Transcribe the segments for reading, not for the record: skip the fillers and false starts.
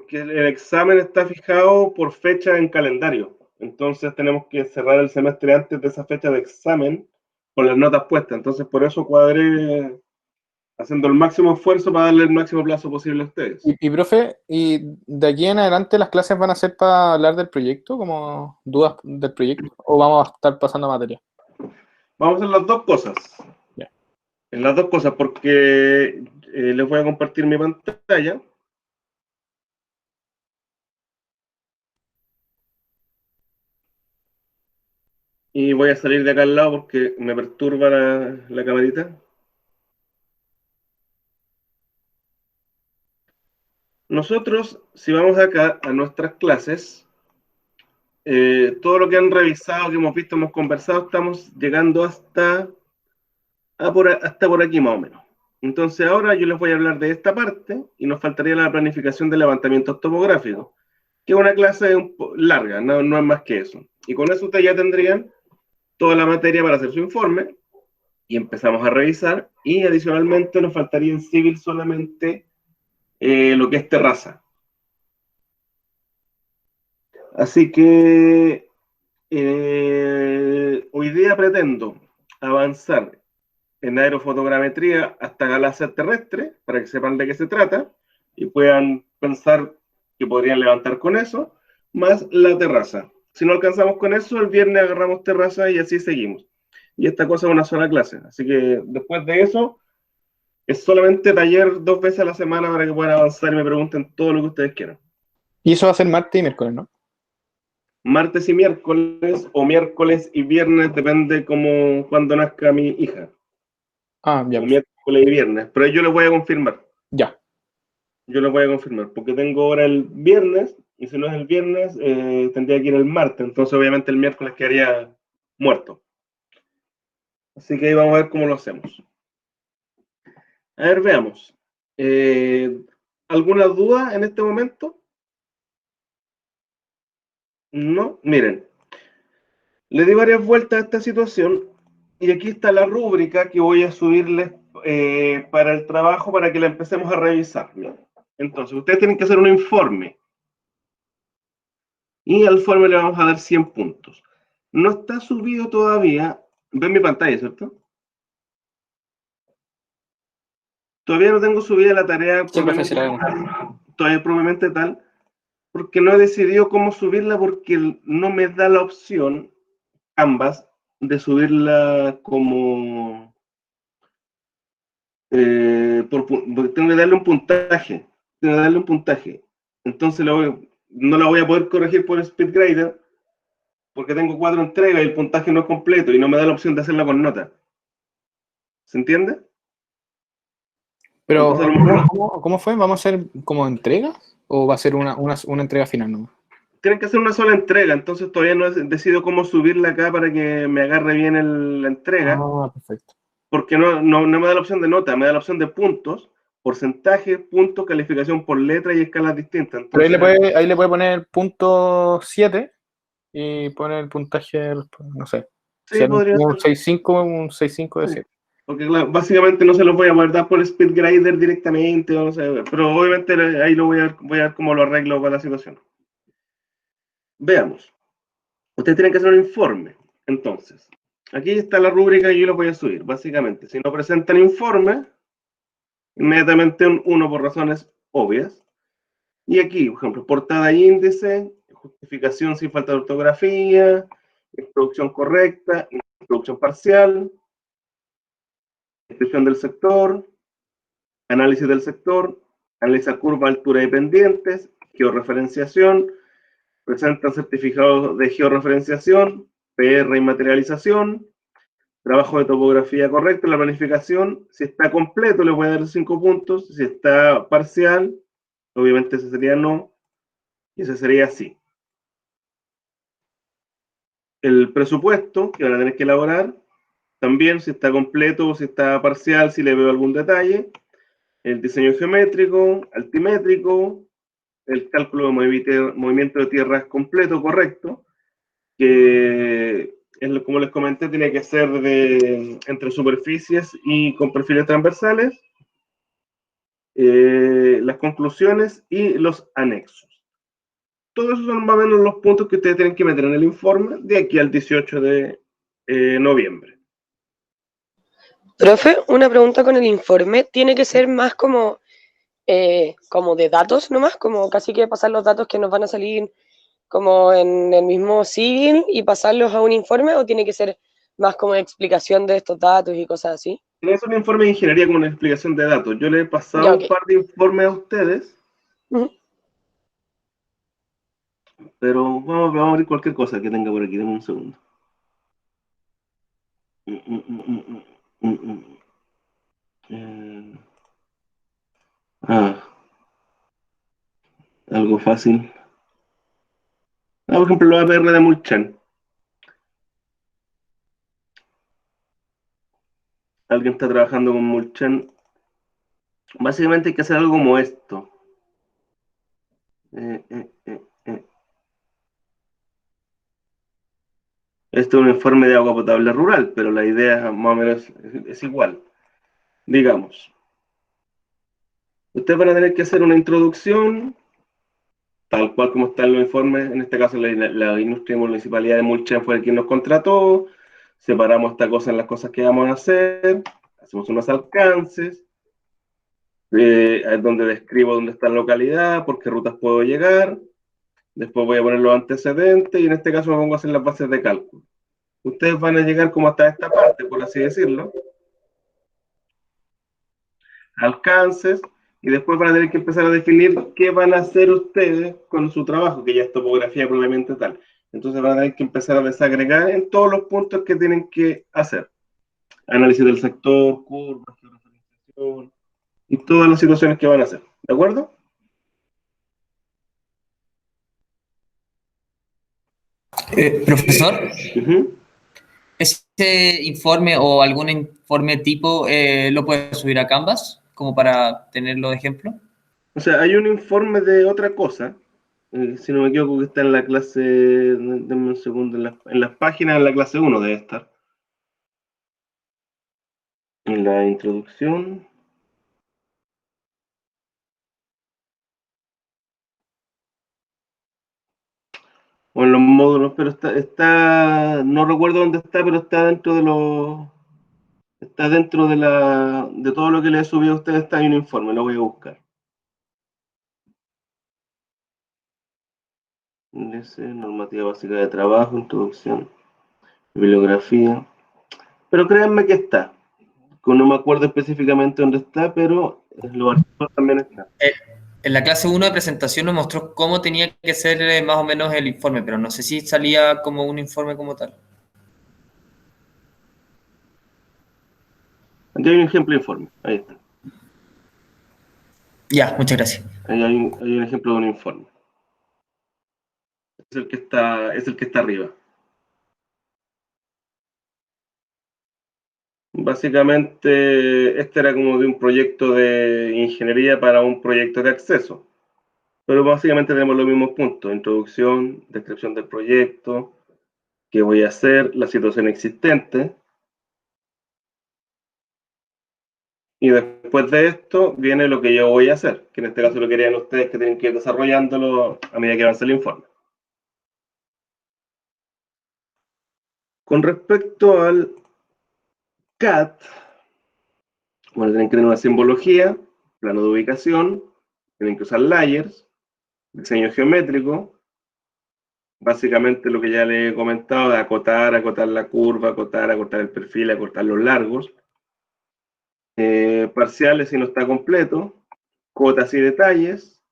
porque el examen está fijado por fecha en calendario. Entonces tenemos que cerrar el semestre antes de esa fecha de examen con las notas puestas. Entonces por eso cuadré haciendo el máximo esfuerzo para darle el máximo plazo posible a ustedes. Y profe, ¿y de aquí en adelante las clases van a ser para hablar del proyecto, como dudas del proyecto, o vamos a estar pasando materia? Vamos a hacer las dos cosas. Ya. En las dos cosas, porque les voy a compartir mi pantalla. Y voy a salir de acá al lado porque me perturba la camarita. Nosotros, si vamos acá a nuestras clases, todo lo que han revisado, que hemos visto, hemos conversado, estamos llegando hasta por aquí más o menos. Entonces ahora yo les voy a hablar de esta parte y nos faltaría la planificación de levantamientos topográficos, que es una clase larga, no es más que eso. Y con eso ustedes ya tendrían toda la materia para hacer su informe y empezamos a revisar. Y adicionalmente nos faltaría en civil solamente lo que es terraza. Así que hoy día pretendo avanzar en aerofotogrametría hasta galaxias terrestres, para que sepan de qué se trata y puedan pensar que podrían levantar con eso, más la terraza. Si no alcanzamos con eso, el viernes agarramos terraza y así seguimos. Y esta cosa es una sola clase. Así que después de eso, es solamente taller 2 veces a la semana para que puedan avanzar y me pregunten todo lo que ustedes quieran. Y eso va a ser martes y miércoles, ¿no? Martes y miércoles, o miércoles y viernes, depende como cuando nazca mi hija. Ah, ya. O miércoles y viernes, pero yo les voy a confirmar. Ya. Yo les voy a confirmar, porque tengo hora el viernes, y si no es el viernes, tendría que ir el martes, entonces obviamente el miércoles quedaría muerto. Así que ahí vamos a ver cómo lo hacemos. A ver, veamos. ¿Alguna duda en este momento? No, miren. Le di varias vueltas a esta situación y aquí está la rúbrica que voy a subirles para el trabajo para que la empecemos a revisar. Entonces, ustedes tienen que hacer un informe y al informe le vamos a dar 100 puntos. No está subido todavía. Ven mi pantalla, ¿cierto? Todavía no tengo subida la tarea Sí, profe, todavía propiamente tal, porque no he decidido cómo subirla porque no me da la opción, ambas, de subirla como tengo que darle un puntaje. Tengo que darle un puntaje. Entonces no la voy a poder corregir por SpeedGrader porque tengo 4 entregas y el puntaje no es completo y no me da la opción de hacerla con nota. ¿Se entiende? Pero, Entonces, a lo mejor ¿cómo fue? ¿Vamos a hacer como entrega? ¿O va a ser una entrega final, no? tienen que hacer una sola entrega, entonces todavía no he decidido cómo subirla acá para que me agarre bien la entrega, Ah, perfecto. porque no me da la opción de nota, me da la opción de puntos, porcentaje, puntos, calificación por letra y escalas distintas. Pero Entonces, ahí le puede poner punto 7 y poner el puntaje, no sé, sí, ser podría un ser. 6.5, un 6.5 de Sí. 7. Porque claro, básicamente no se los voy a guardar por SpeedGrader directamente, no sé, pero obviamente ahí lo voy a ver cómo lo arreglo con la situación. Veamos. Ustedes tienen que hacer un informe. Entonces, aquí está la rúbrica y yo la voy a subir. Básicamente, si no presentan informe, inmediatamente un 1 por razones obvias. Y aquí, por ejemplo, portada y índice, justificación sin falta de ortografía, introducción correcta, introducción parcial, descripción del sector, análisis del sector, analiza curva, altura y pendientes, georreferenciación, presentan certificados de georreferenciación, PR y materialización, trabajo de topografía correcto, la planificación, si está completo le voy a dar 5 puntos, si está parcial, obviamente ese sería no, y ese sería sí. El presupuesto que van a tener que elaborar, también si está completo o si está parcial, si le veo algún detalle, el diseño geométrico, altimétrico, el cálculo de movimiento de tierras completo, correcto, que como les comenté, tiene que ser entre superficies y con perfiles transversales. las conclusiones y los anexos. Todos esos son más o menos los puntos que ustedes tienen que meter en el informe de aquí al 18 de noviembre. Profe, una pregunta con el informe. ¿Tiene que ser más como de datos nomás? Como casi que pasar los datos que nos van a salir como en el mismo civil y pasarlos a un informe, ¿o tiene que ser más como explicación de estos datos y cosas así? Es un informe de ingeniería con una explicación de datos. Yo le he pasado Ya, ok. un par de informes a ustedes, pero vamos a abrir cualquier cosa que tenga por aquí. Dame un segundo. Algo fácil. Por ejemplo, la APR de Mulchan. Alguien está trabajando con Mulchan. Básicamente hay que hacer algo como esto. Esto es un informe de agua potable rural, pero la idea más o menos es igual. Digamos, ustedes van a tener que hacer una introducción, tal cual como están los informes. En este caso, la industria y municipalidad de Mulchan fue quien nos contrató. Separamos esta cosa en las cosas que vamos a hacer. Hacemos unos alcances. Es donde describo dónde está la localidad, por qué rutas puedo llegar. Después voy a poner los antecedentes y en este caso me pongo a hacer las bases de cálculo. Ustedes van a llegar como hasta esta parte, por así decirlo. Alcances, y después van a tener que empezar a definir qué van a hacer ustedes con su trabajo, que ya es topografía probablemente tal. Entonces van a tener que empezar a desagregar en todos los puntos que tienen que hacer. Análisis del sector, curvas, georreferenciación, y todas las situaciones que van a hacer. ¿De acuerdo? Profesor, Uh-huh. ¿ese informe o algún informe tipo lo puede subir a Canvas como para tenerlo de ejemplo? O sea, hay un informe de otra cosa, si no me equivoco, que está en la clase, denme un segundo, en las páginas de la clase 1 debe estar. En la introducción. O en los módulos, pero no recuerdo dónde está, pero está dentro de está dentro de todo lo que le he subido a ustedes, está en un informe, lo voy a buscar. Normativa básica de trabajo, introducción, bibliografía. Pero créanme que está. No me acuerdo específicamente dónde está, pero en los archivos también está. En la clase 1 de presentación nos mostró cómo tenía que ser más o menos el informe, pero no sé si salía como un informe como tal. Aquí hay un ejemplo de informe, ahí está. Ya, muchas gracias. Ahí hay un ejemplo de un informe. Es el que está arriba. Básicamente, este era como de un proyecto de ingeniería para un proyecto de acceso. Pero básicamente tenemos los mismos puntos: introducción, descripción del proyecto, qué voy a hacer, la situación existente. Y después de esto viene lo que yo voy a hacer, que en este caso lo querían ustedes, que tienen que ir desarrollándolo a medida que avance el informe. Con respecto al CAD, bueno, tienen que tener una simbología, plano de ubicación, tienen que usar layers, diseño geométrico, básicamente lo que ya les he comentado, de acotar la curva, acotar el perfil, acortar los largos, parciales si no está completo, cotas y detalles,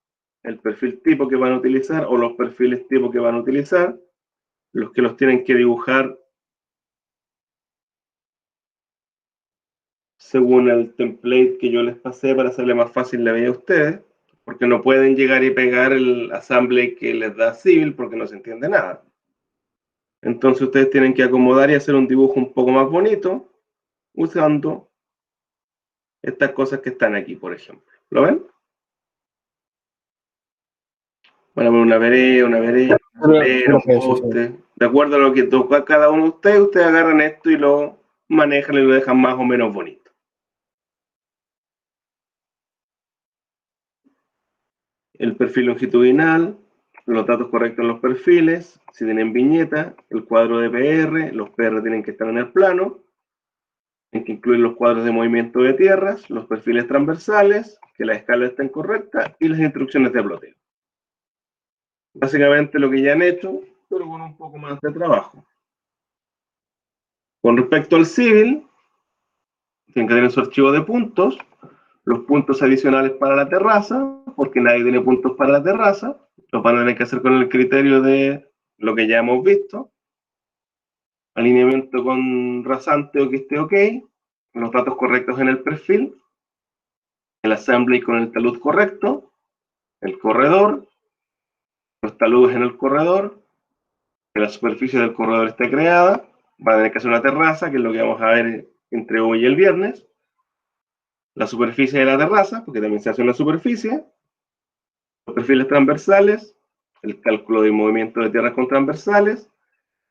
el perfil tipo que van a utilizar o los perfiles tipo que van a utilizar, los que los tienen que dibujar según el template que yo les pasé para hacerle más fácil la vida a ustedes, porque no pueden llegar y pegar el assembly que les da Civil porque no se entiende nada. Entonces ustedes tienen que acomodar y hacer un dibujo un poco más bonito usando estas cosas que están aquí, por ejemplo. ¿Lo ven? Van a poner una vereda, un poste. De acuerdo a lo que toca cada uno de ustedes agarran esto y lo manejan y lo dejan más o menos bonito. el perfil longitudinal, los datos correctos en los perfiles, si tienen viñeta, el cuadro de PR, los PR tienen que estar en el plano, tienen que incluir los cuadros de movimiento de tierras, los perfiles transversales, que la escala esté correcta y las instrucciones de ploteo. Básicamente lo que ya han hecho, pero con un poco más de trabajo. Con respecto al civil, tienen que tener su archivo de puntos, los puntos adicionales para la terraza, porque nadie tiene puntos para la terraza, lo van a tener que hacer con el criterio de lo que ya hemos visto, alineamiento con rasante o que esté ok, los datos correctos en el perfil, el assembly con el talud correcto, el corredor, los taludes en el corredor, que la superficie del corredor esté creada, va a tener que hacer una terraza, que es lo que vamos a ver entre hoy y el viernes, la superficie de la terraza, porque también se hace una superficie, los perfiles transversales, el cálculo de movimiento de tierras con transversales,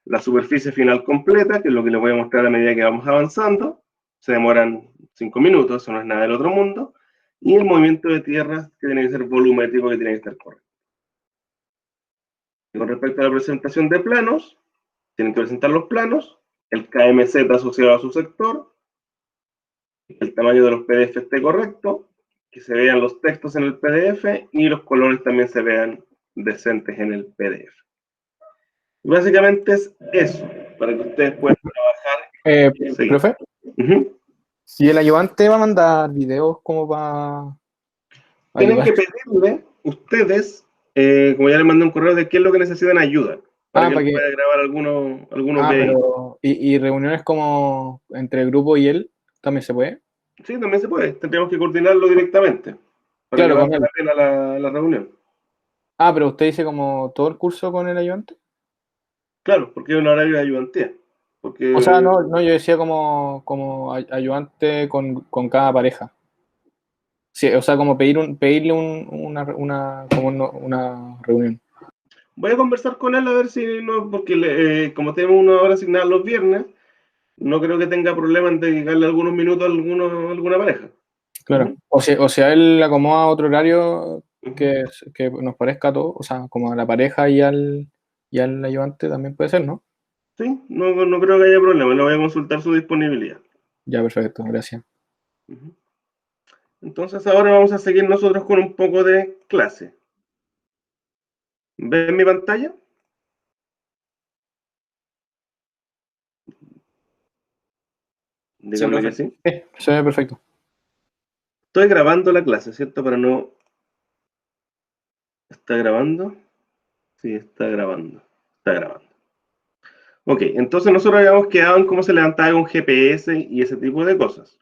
la superficie final completa, que es lo que les voy a mostrar a medida que vamos avanzando, se demoran 5 minutos, eso no es nada del otro mundo, y el movimiento de tierras, que tiene que ser volumétrico, que tiene que estar correcto. Y con respecto a la presentación de planos, tienen que presentar los planos, el KMZ asociado a su sector, el tamaño de los PDF esté correcto, que se vean los textos en el PDF y los colores también se vean decentes en el PDF. Y básicamente es eso, para que ustedes puedan trabajar. Sí. Profe, si el ayudante va a mandar videos como para Tienen ayudar. que pedirle ustedes, como ya les mandé un correo, de qué es lo que necesitan ayuda, para que él pueda grabar algunos videos. Pero, ¿y reuniones como entre el grupo y él también se puede? Sí, también se puede. Tendríamos que coordinarlo directamente para Claro, que con valga él. la pena la reunión. Pero usted dice como todo el curso con el ayudante. Claro, porque es un horario de ayudantía. Porque, O sea, no, yo decía como ayudante con cada pareja. Sí, o sea, como pedirle una reunión. voy a conversar con él a ver si no, porque como tenemos una hora asignada los viernes, no creo que tenga problema en dedicarle algunos minutos a alguna pareja. Claro. O sea, él acomoda otro horario que nos parezca a todos, o sea, como a la pareja y al ayudante también puede ser, ¿no? Sí, no creo que haya problema, le voy a consultar su disponibilidad. Ya, perfecto, gracias. Entonces ahora vamos a seguir nosotros con un poco de clase. ¿Ven mi pantalla? Díganme que sí. Sí, se ve perfecto. Estoy grabando la clase, ¿cierto? Para no... ¿Está grabando? Sí, está grabando. Está grabando. Ok, entonces nosotros habíamos quedado en cómo se levantaba un GPS y ese tipo de cosas.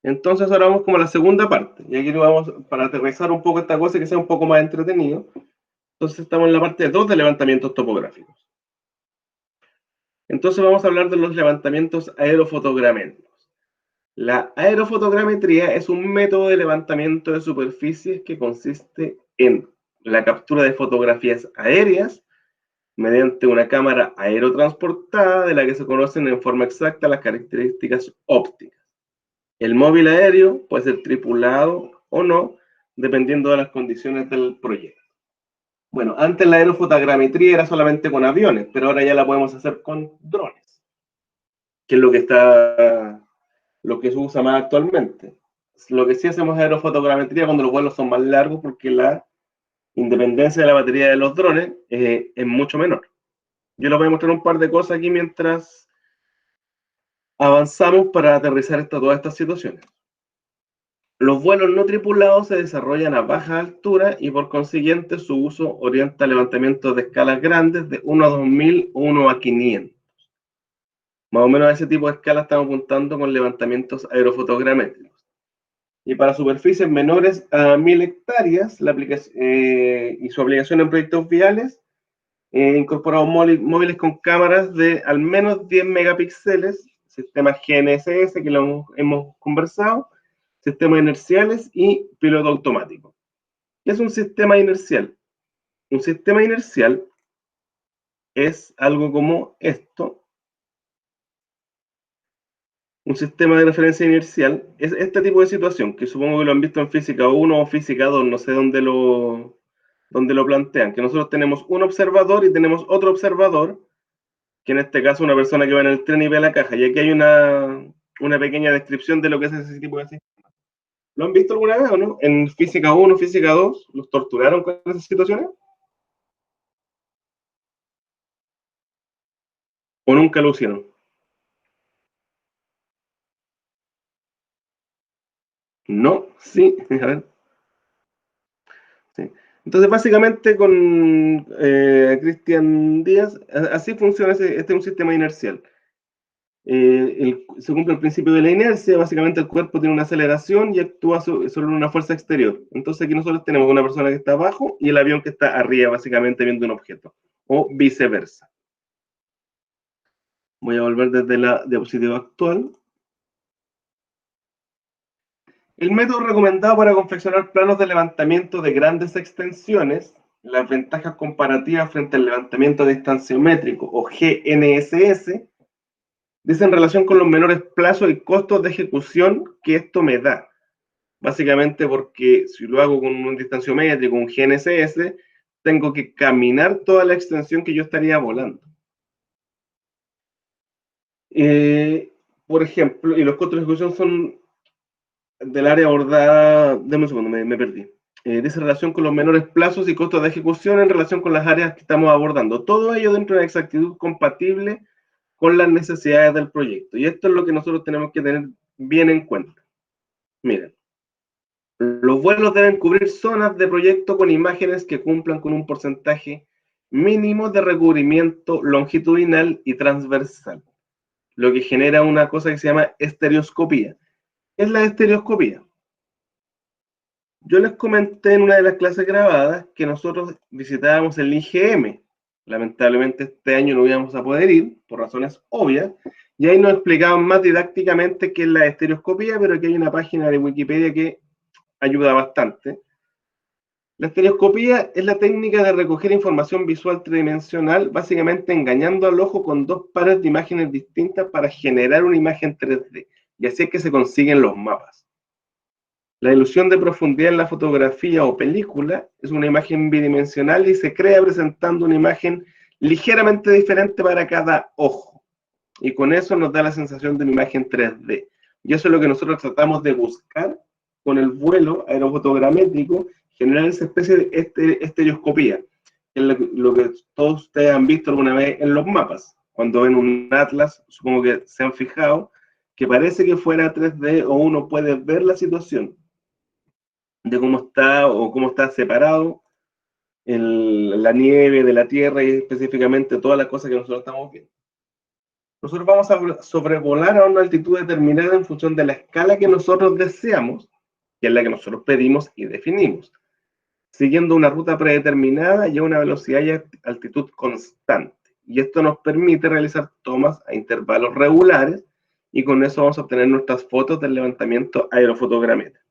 Entonces ahora vamos como a la segunda parte. Y aquí vamos para aterrizar un poco esta cosa y que sea un poco más entretenido. Entonces estamos en la parte 2 de levantamientos topográficos. Entonces vamos a hablar de los levantamientos aerofotogramétricos. La aerofotogrametría es un método de levantamiento de superficies que consiste en la captura de fotografías aéreas mediante una cámara aerotransportada de la que se conocen en forma exacta las características ópticas. El móvil aéreo puede ser tripulado o no, dependiendo de las condiciones del proyecto. Bueno, antes la aerofotogrametría era solamente con aviones, pero ahora ya la podemos hacer con drones, que es lo que se usa más actualmente. Lo que sí hacemos es aerofotogrametría cuando los vuelos son más largos, porque la independencia de la batería de los drones es mucho menor. Yo les voy a mostrar un par de cosas aquí mientras avanzamos para aterrizar todas estas situaciones. Los vuelos no tripulados se desarrollan a baja altura y por consiguiente su uso orienta levantamientos de escalas grandes de 1 a 2000 o 1 a 500. Más o menos a ese tipo de escala estamos apuntando con levantamientos aerofotogramétricos. Y para superficies menores a 1000 hectáreas y su aplicación en proyectos viales, incorporamos móviles con cámaras de al menos 10 megapíxeles, sistemas GNSS que lo hemos conversado, sistemas inerciales y piloto automático. ¿Qué es un sistema inercial? Un sistema inercial es algo como esto, un sistema de referencia inercial, es este tipo de situación, que supongo que lo han visto en física 1 o física 2, no sé dónde lo plantean, que nosotros tenemos un observador y tenemos otro observador, que en este caso una persona que va en el tren y ve la caja, y aquí hay una pequeña descripción de lo que es ese tipo de sistema. ¿Lo han visto alguna vez o no? En física 1, física 2, ¿los torturaron con esas situaciones? ¿O nunca lo hicieron? No, sí, a ver. Sí. Entonces, básicamente con Cristian Díaz, así funciona este es un sistema inercial. Se cumple el principio de la inercia, básicamente el cuerpo tiene una aceleración y actúa sobre una fuerza exterior. Entonces aquí nosotros tenemos una persona que está abajo y el avión que está arriba, básicamente viendo un objeto, o viceversa. Voy a volver desde la diapositiva actual. El método recomendado para confeccionar planos de levantamiento de grandes extensiones, las ventajas comparativas frente al levantamiento distanciométrico o GNSS, dice en relación con los menores plazos y costos de ejecución que esto me da. Básicamente porque si lo hago con un distanciométrico, un GNSS, tengo que caminar toda la extensión que yo estaría volando. Por ejemplo, y los costos de ejecución son del área abordada, deme un segundo, me perdí. Dice relación con los menores plazos y costos de ejecución en relación con las áreas que estamos abordando. Todo ello dentro de una exactitud compatible con las necesidades del proyecto. Y esto es lo que nosotros tenemos que tener bien en cuenta. Miren, los vuelos deben cubrir zonas de proyecto con imágenes que cumplan con un porcentaje mínimo de recubrimiento longitudinal y transversal, lo que genera una cosa que se llama estereoscopía. ¿Qué es la estereoscopía? Yo les comenté en una de las clases grabadas que nosotros visitábamos el IGM. Lamentablemente este año no íbamos a poder ir, por razones obvias, y ahí nos explicaban más didácticamente qué es la estereoscopía, pero aquí hay una página de Wikipedia que ayuda bastante. La estereoscopía es la técnica de recoger información visual tridimensional, básicamente engañando al ojo con dos pares de imágenes distintas para generar una imagen 3D, y así es que se consiguen los mapas. La ilusión de profundidad en la fotografía o película es una imagen bidimensional y se crea presentando una imagen ligeramente diferente para cada ojo. Y con eso nos da la sensación de una imagen 3D. Y eso es lo que nosotros tratamos de buscar con el vuelo aerofotogramétrico, generar esa especie de estereoscopía, que es lo que todos ustedes han visto alguna vez en los mapas. Cuando ven un atlas, supongo que se han fijado, que parece que fuera 3D o uno puede ver la situación de cómo está o cómo está separado la nieve de la Tierra y específicamente todas las cosas que nosotros estamos viendo. Nosotros vamos a sobrevolar a una altitud determinada en función de la escala que nosotros deseamos, que es la que nosotros pedimos y definimos, siguiendo una ruta predeterminada y a una velocidad y altitud constante. Y esto nos permite realizar tomas a intervalos regulares y con eso vamos a obtener nuestras fotos del levantamiento aerofotogramétrico.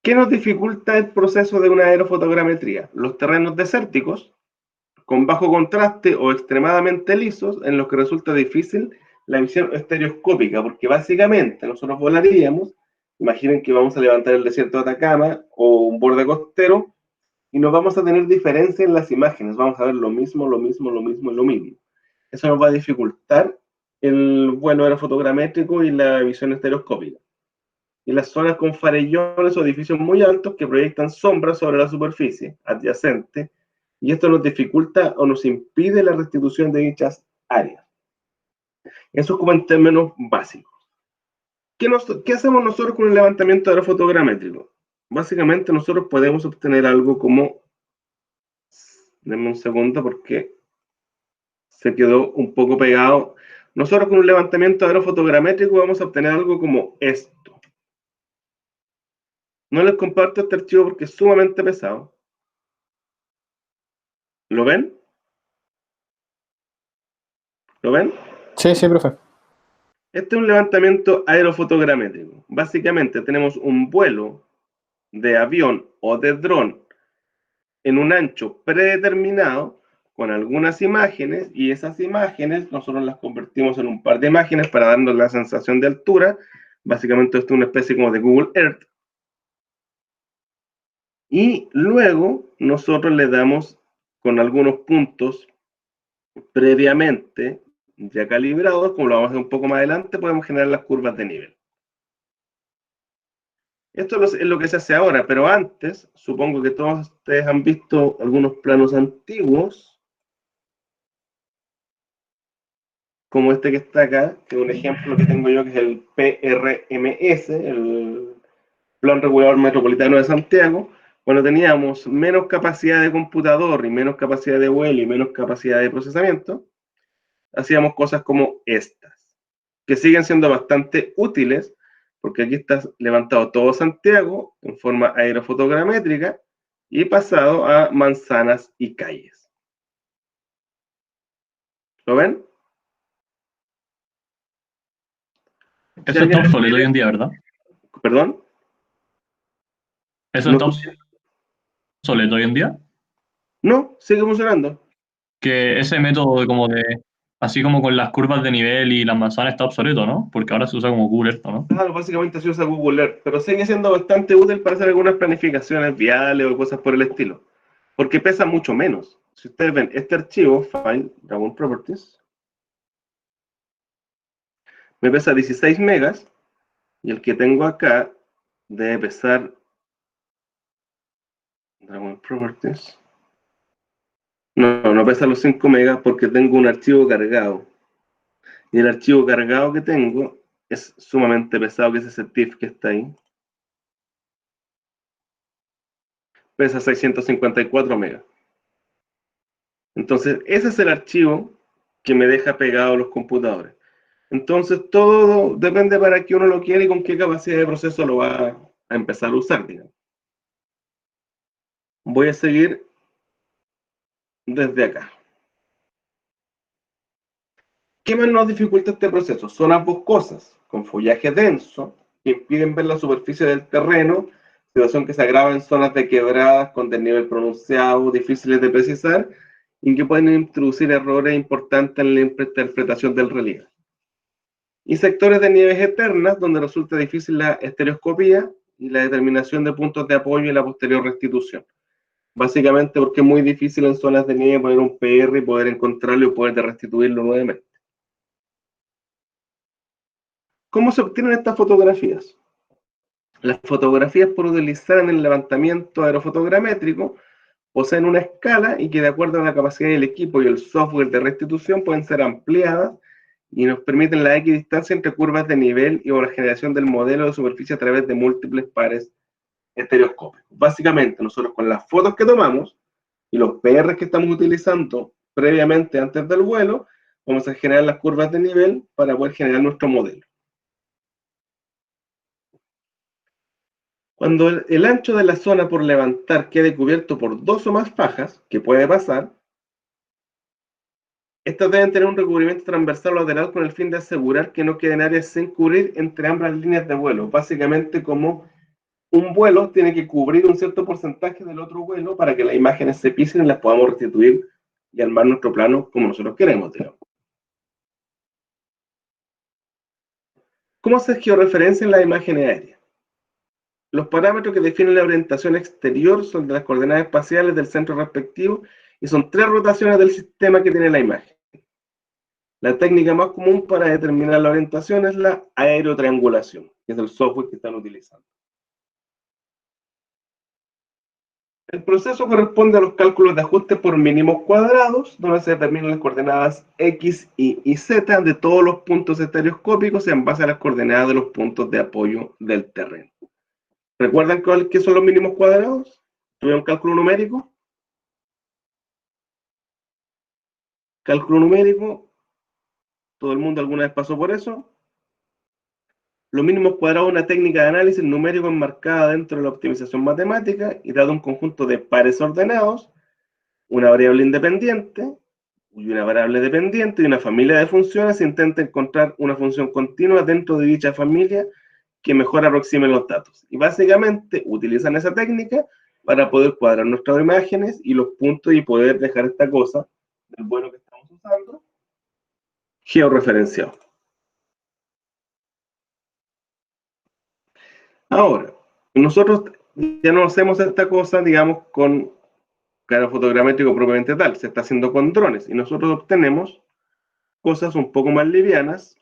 ¿Qué nos dificulta el proceso de una aerofotogrametría? Los terrenos desérticos, con bajo contraste o extremadamente lisos, en los que resulta difícil la visión estereoscópica, porque básicamente nosotros volaríamos, imaginen que vamos a levantar el desierto de Atacama o un borde costero, y nos vamos a tener diferencia en las imágenes, vamos a ver lo mismo. Eso nos va a dificultar el vuelo aerofotogramétrico y la visión estereoscópica. Y las zonas con farellones o edificios muy altos que proyectan sombras sobre la superficie adyacente, y esto nos dificulta o nos impide la restitución de dichas áreas. Eso es como en términos básicos. ¿Qué hacemos nosotros con el levantamiento aerofotogramétrico? Básicamente nosotros podemos obtener algo como, denme un segundo porque se quedó un poco pegado. Nosotros con un levantamiento aerofotogramétrico vamos a obtener algo como esto. No les comparto este archivo porque es sumamente pesado. ¿Lo ven? ¿Lo ven? Sí, sí, profe. Este es un levantamiento aerofotogramétrico. Básicamente tenemos un vuelo de avión o de dron en un ancho predeterminado con algunas imágenes, y esas imágenes nosotros las convertimos en un par de imágenes para darnos la sensación de altura. Básicamente esto es una especie como de Google Earth. Y luego nosotros le damos con algunos puntos previamente ya calibrados, como lo vamos a hacer un poco más adelante, podemos generar las curvas de nivel. Esto es lo que se hace ahora, pero antes, supongo que todos ustedes han visto algunos planos antiguos, como este que está acá, que es un ejemplo que tengo yo, que es el PRMS, el Plan Regulador Metropolitano de Santiago. Cuando teníamos menos capacidad de computador y menos capacidad de vuelo y menos capacidad de procesamiento, hacíamos cosas como estas, que siguen siendo bastante útiles, porque aquí está levantado todo Santiago en forma aerofotogramétrica y pasado a manzanas y calles. ¿Lo ven? Eso está obsoleto hoy en día, ¿verdad? ¿Perdón? ¿Eso está obsoleto hoy en día? No, sigue funcionando. Que ese método así como con las curvas de nivel y las manzanas está obsoleto, ¿no? Porque ahora se usa como Google Earth, ¿no? Claro, básicamente se usa Google Earth, pero sigue siendo bastante útil para hacer algunas planificaciones viales o cosas por el estilo, porque pesa mucho menos. Si ustedes ven este archivo, File, Dragon Properties, me pesa 16 megas, y el que tengo acá debe pesar, Dragon Properties, no pesa los 5 megas porque tengo un archivo cargado, y el archivo cargado que tengo es sumamente pesado, que es ese TIFF que está ahí. Pesa 654 megas. Entonces, ese es el archivo que me deja pegado a los computadores. Entonces, todo depende para qué uno lo quiere y con qué capacidad de proceso lo va a empezar a usar, digamos. Voy a seguir desde acá. ¿Qué más nos dificulta este proceso? Zonas boscosas, con follaje denso, que impiden ver la superficie del terreno, situación que se agrava en zonas de quebradas con desnivel pronunciado, difíciles de precisar, y que pueden introducir errores importantes en la interpretación del relieve. Y sectores de nieves eternas, donde resulta difícil la estereoscopía y la determinación de puntos de apoyo y la posterior restitución. Básicamente porque es muy difícil en zonas de nieve poner un PR y poder encontrarlo y poder restituirlo nuevamente. ¿Cómo se obtienen estas fotografías? Las fotografías por utilizar en el levantamiento aerofotogramétrico poseen una escala y que de acuerdo a la capacidad del equipo y el software de restitución pueden ser ampliadas y nos permiten la equidistancia entre curvas de nivel y o la generación del modelo de superficie a través de múltiples pares estereoscópicos. Básicamente, nosotros con las fotos que tomamos y los PR que estamos utilizando previamente antes del vuelo, vamos a generar las curvas de nivel para poder generar nuestro modelo. Cuando el ancho de la zona por levantar quede cubierto por dos o más fajas, que puede pasar, estas deben tener un recubrimiento transversal o lateral con el fin de asegurar que no queden áreas sin cubrir entre ambas líneas de vuelo. Básicamente, como un vuelo tiene que cubrir un cierto porcentaje del otro vuelo para que las imágenes se pisen y las podamos restituir y armar nuestro plano como nosotros queremos, digamos. ¿Cómo se georreferencian las imágenes aéreas? Los parámetros que definen la orientación exterior son de las coordenadas espaciales del centro respectivo y son 3 rotaciones del sistema que tiene la imagen. La técnica más común para determinar la orientación es la aerotriangulación, que es el software que están utilizando. El proceso corresponde a los cálculos de ajuste por mínimos cuadrados, donde se determinan las coordenadas X, Y Z de todos los puntos estereoscópicos en base a las coordenadas de los puntos de apoyo del terreno. ¿Recuerdan qué son los mínimos cuadrados? ¿Tuvieron cálculo numérico? Cálculo numérico, ¿todo el mundo alguna vez pasó por eso? Los mínimos cuadrados es una técnica de análisis numérico enmarcada dentro de la optimización matemática y dado un conjunto de pares ordenados, una variable independiente y una variable dependiente y una familia de funciones, se intenta encontrar una función continua dentro de dicha familia que mejor aproxime los datos. Y básicamente utilizan esa técnica para poder cuadrar nuestras imágenes y los puntos y poder dejar esta cosa del vuelo que estamos usando, georreferenciado. Ahora, nosotros ya no hacemos esta cosa, digamos, con cara fotogramétrico propiamente tal, se está haciendo con drones, y nosotros obtenemos cosas un poco más livianas.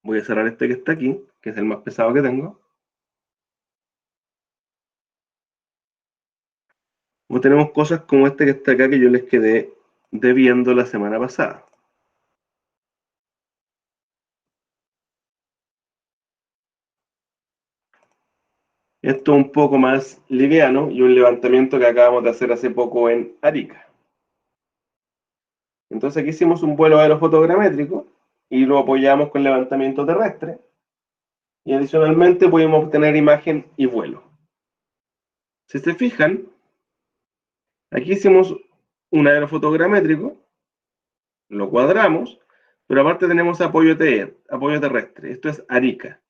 Voy a cerrar este que está aquí, que es el más pesado que tengo. O tenemos cosas como este que está acá, que yo les quedé debiendo la semana pasada. Esto es un poco más liviano y un levantamiento que acabamos de hacer hace poco en Arica. Entonces aquí hicimos un vuelo aerofotogramétrico y lo apoyamos con levantamiento terrestre. Y adicionalmente pudimos obtener imagen y vuelo. Si se fijan, aquí hicimos un aerofotogramétrico, lo cuadramos, pero aparte tenemos apoyo terrestre. Esto es Arica.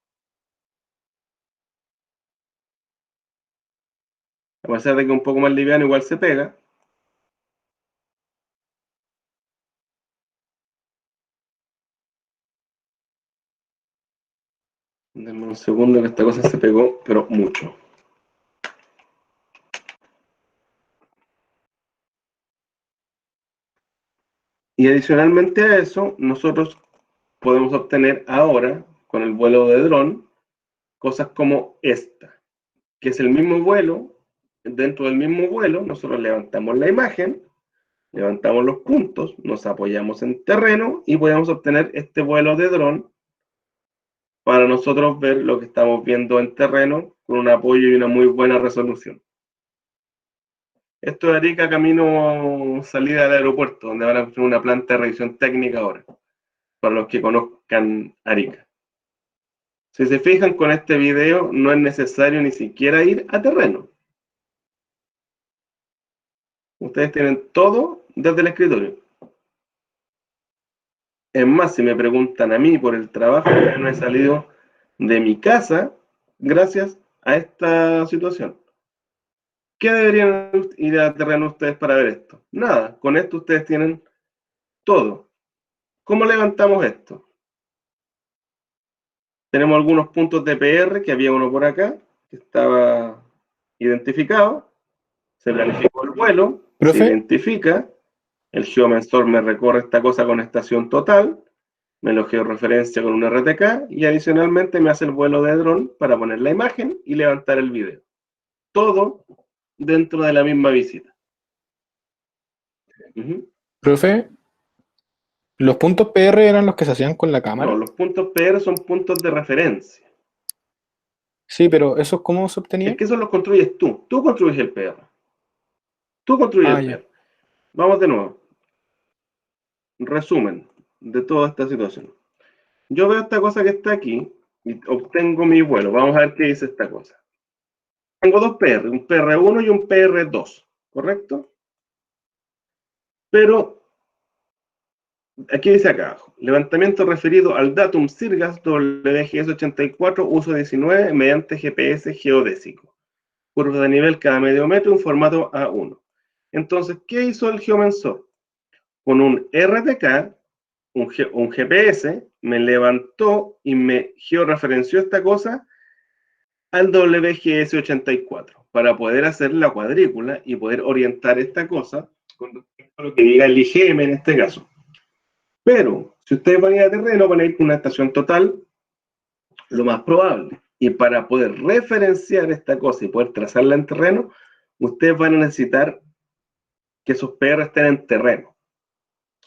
A pesar de que es un poco más liviano, igual se pega. Denme un segundo que esta cosa se pegó, pero mucho. Y adicionalmente a eso, nosotros podemos obtener ahora, con el vuelo de dron, cosas como esta, que es el mismo vuelo. Dentro del mismo vuelo, nosotros levantamos la imagen, levantamos los puntos, nos apoyamos en terreno y podemos obtener este vuelo de dron para nosotros ver lo que estamos viendo en terreno con un apoyo y una muy buena resolución. Esto es Arica, camino salida del aeropuerto, donde van a tener una planta de revisión técnica ahora, para los que conozcan Arica. Si se fijan con este video, no es necesario ni siquiera ir a terreno. Ustedes tienen todo desde el escritorio. Es más, si me preguntan a mí por el trabajo, yo no he salido de mi casa gracias a esta situación. ¿Qué deberían ir a terreno ustedes para ver esto? Nada, con esto ustedes tienen todo. ¿Cómo levantamos esto? Tenemos algunos puntos de PR, que había uno por acá, que estaba identificado. Se planificó el vuelo, ¿Profe? se identifica. El GeoMensor me recorre esta cosa con estación total, me lo georreferencia con un RTK y adicionalmente me hace el vuelo de dron para poner la imagen y levantar el video. Todo dentro de la misma visita. Profe, ¿los puntos PR eran los que se hacían con la cámara? No, los puntos PR son puntos de referencia. Sí, pero ¿esos cómo se obtenían? Es que esos los construyes tú. Tú construyes el PR. Tú construyes el ya. PR. Vamos de nuevo. Resumen de toda esta situación. Yo veo esta cosa que está aquí y obtengo mi vuelo. Vamos a ver qué dice esta cosa. Tengo dos PR, un PR1 y un PR2, ¿correcto? Pero aquí dice acá abajo, levantamiento referido al datum Sirgas WGS84 uso 19 mediante GPS geodésico. Curva de nivel cada medio metro, un formato A1. Entonces, ¿qué hizo el GeoMensor? Con un RTK, un GPS, me levantó y me georreferenció esta cosa al WGS84 para poder hacer la cuadrícula y poder orientar esta cosa con respecto a lo que diga el IGM en este caso. Pero, si ustedes van a ir a terreno, van a ir con una estación total, lo más probable. Y para poder referenciar esta cosa y poder trazarla en terreno, ustedes van a necesitar que esos PR estén en terreno.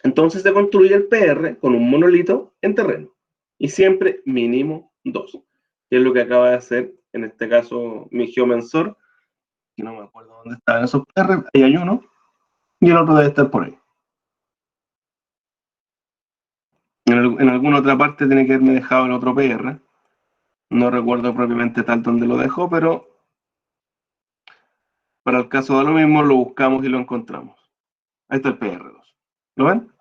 Entonces se construye el PR con un monolito en terreno. Y siempre mínimo 2. Que es lo que acaba de hacer, en este caso, mi GeoMensor. Que no me acuerdo dónde estaban esos PR. Ahí hay uno. Y el otro debe estar por ahí. En alguna otra parte tiene que haberme dejado el otro PR. No recuerdo propiamente tal dónde lo dejó, pero para el caso de lo mismo lo buscamos y lo encontramos. Ahí está el PR2. ¿Lo ven?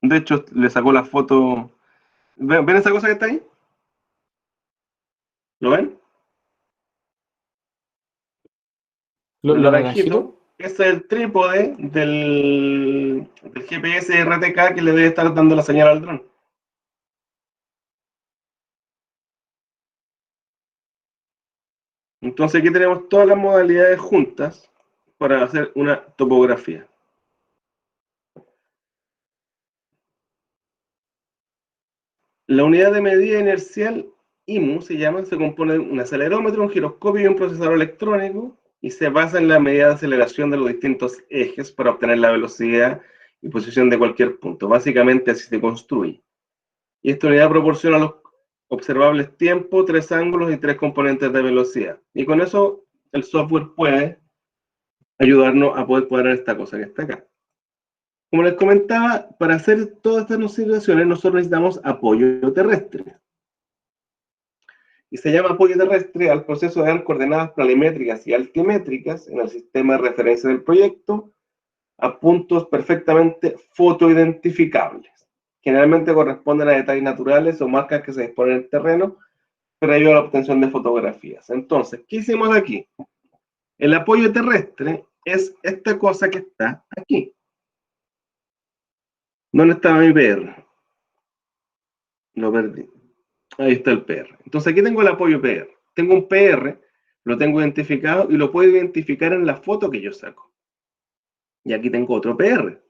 De hecho, le sacó la foto. ¿Ven esa cosa que está ahí? ¿Lo ven? Lo naranjito, naranjito. ese es el trípode del GPS RTK que le debe estar dando la señal al dron. Entonces aquí tenemos todas las modalidades juntas para hacer una topografía. La unidad de medida inercial IMU se compone de un acelerómetro, un giroscopio y un procesador electrónico y se basa en la medida de aceleración de los distintos ejes para obtener la velocidad y posición de cualquier punto. Básicamente así se construye. Y esta unidad proporciona los observables tiempo, 3 ángulos y 3 componentes de velocidad. Y con eso el software puede ayudarnos a poder cuadrar esta cosa que está acá. Como les comentaba, para hacer todas estas consideraciones nosotros necesitamos apoyo terrestre. Y se llama apoyo terrestre al proceso de dar coordenadas planimétricas y altimétricas en el sistema de referencia del proyecto a puntos perfectamente fotoidentificables. Generalmente corresponden a detalles naturales o marcas que se disponen en el terreno previo a la obtención de fotografías. Entonces, ¿qué hicimos aquí? El apoyo terrestre es esta cosa que está aquí. ¿Dónde estaba mi PR? Lo perdí. Ahí está el PR. Entonces aquí tengo el apoyo PR. Tengo un PR, lo tengo identificado y lo puedo identificar en la foto que yo saco. Y aquí tengo otro PR.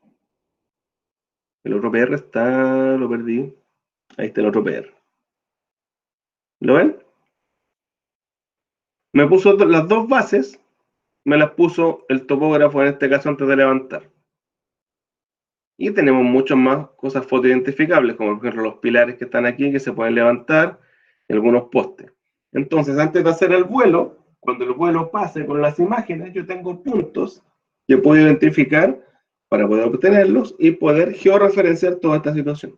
El otro PR está, lo perdí. Ahí está el otro PR. ¿Lo ven? Me puso las dos bases, me las puso el topógrafo en este caso antes de levantar. Y tenemos muchas más cosas fotoidentificables, como por ejemplo los pilares que están aquí que se pueden levantar y algunos postes. Entonces, antes de hacer el vuelo, cuando el vuelo pase con las imágenes, yo tengo puntos que puedo identificar para poder obtenerlos y poder georreferenciar toda esta situación.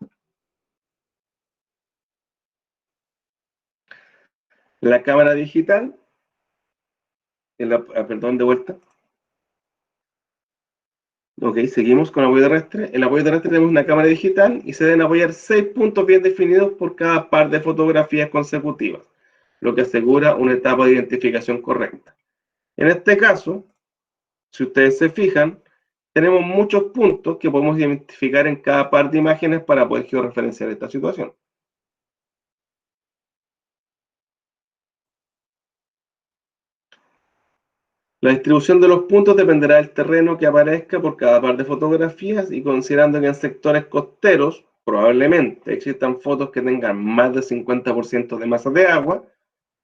La cámara digital, perdón, de vuelta. Ok, seguimos con apoyo terrestre. En el apoyo terrestre tenemos una cámara digital y se deben apoyar 6 puntos bien definidos por cada par de fotografías consecutivas, lo que asegura una etapa de identificación correcta. En este caso, si ustedes se fijan, tenemos muchos puntos que podemos identificar en cada par de imágenes para poder georreferenciar esta situación. La distribución de los puntos dependerá del terreno que aparezca por cada par de fotografías y considerando que en sectores costeros probablemente existan fotos que tengan más del 50% de masa de agua,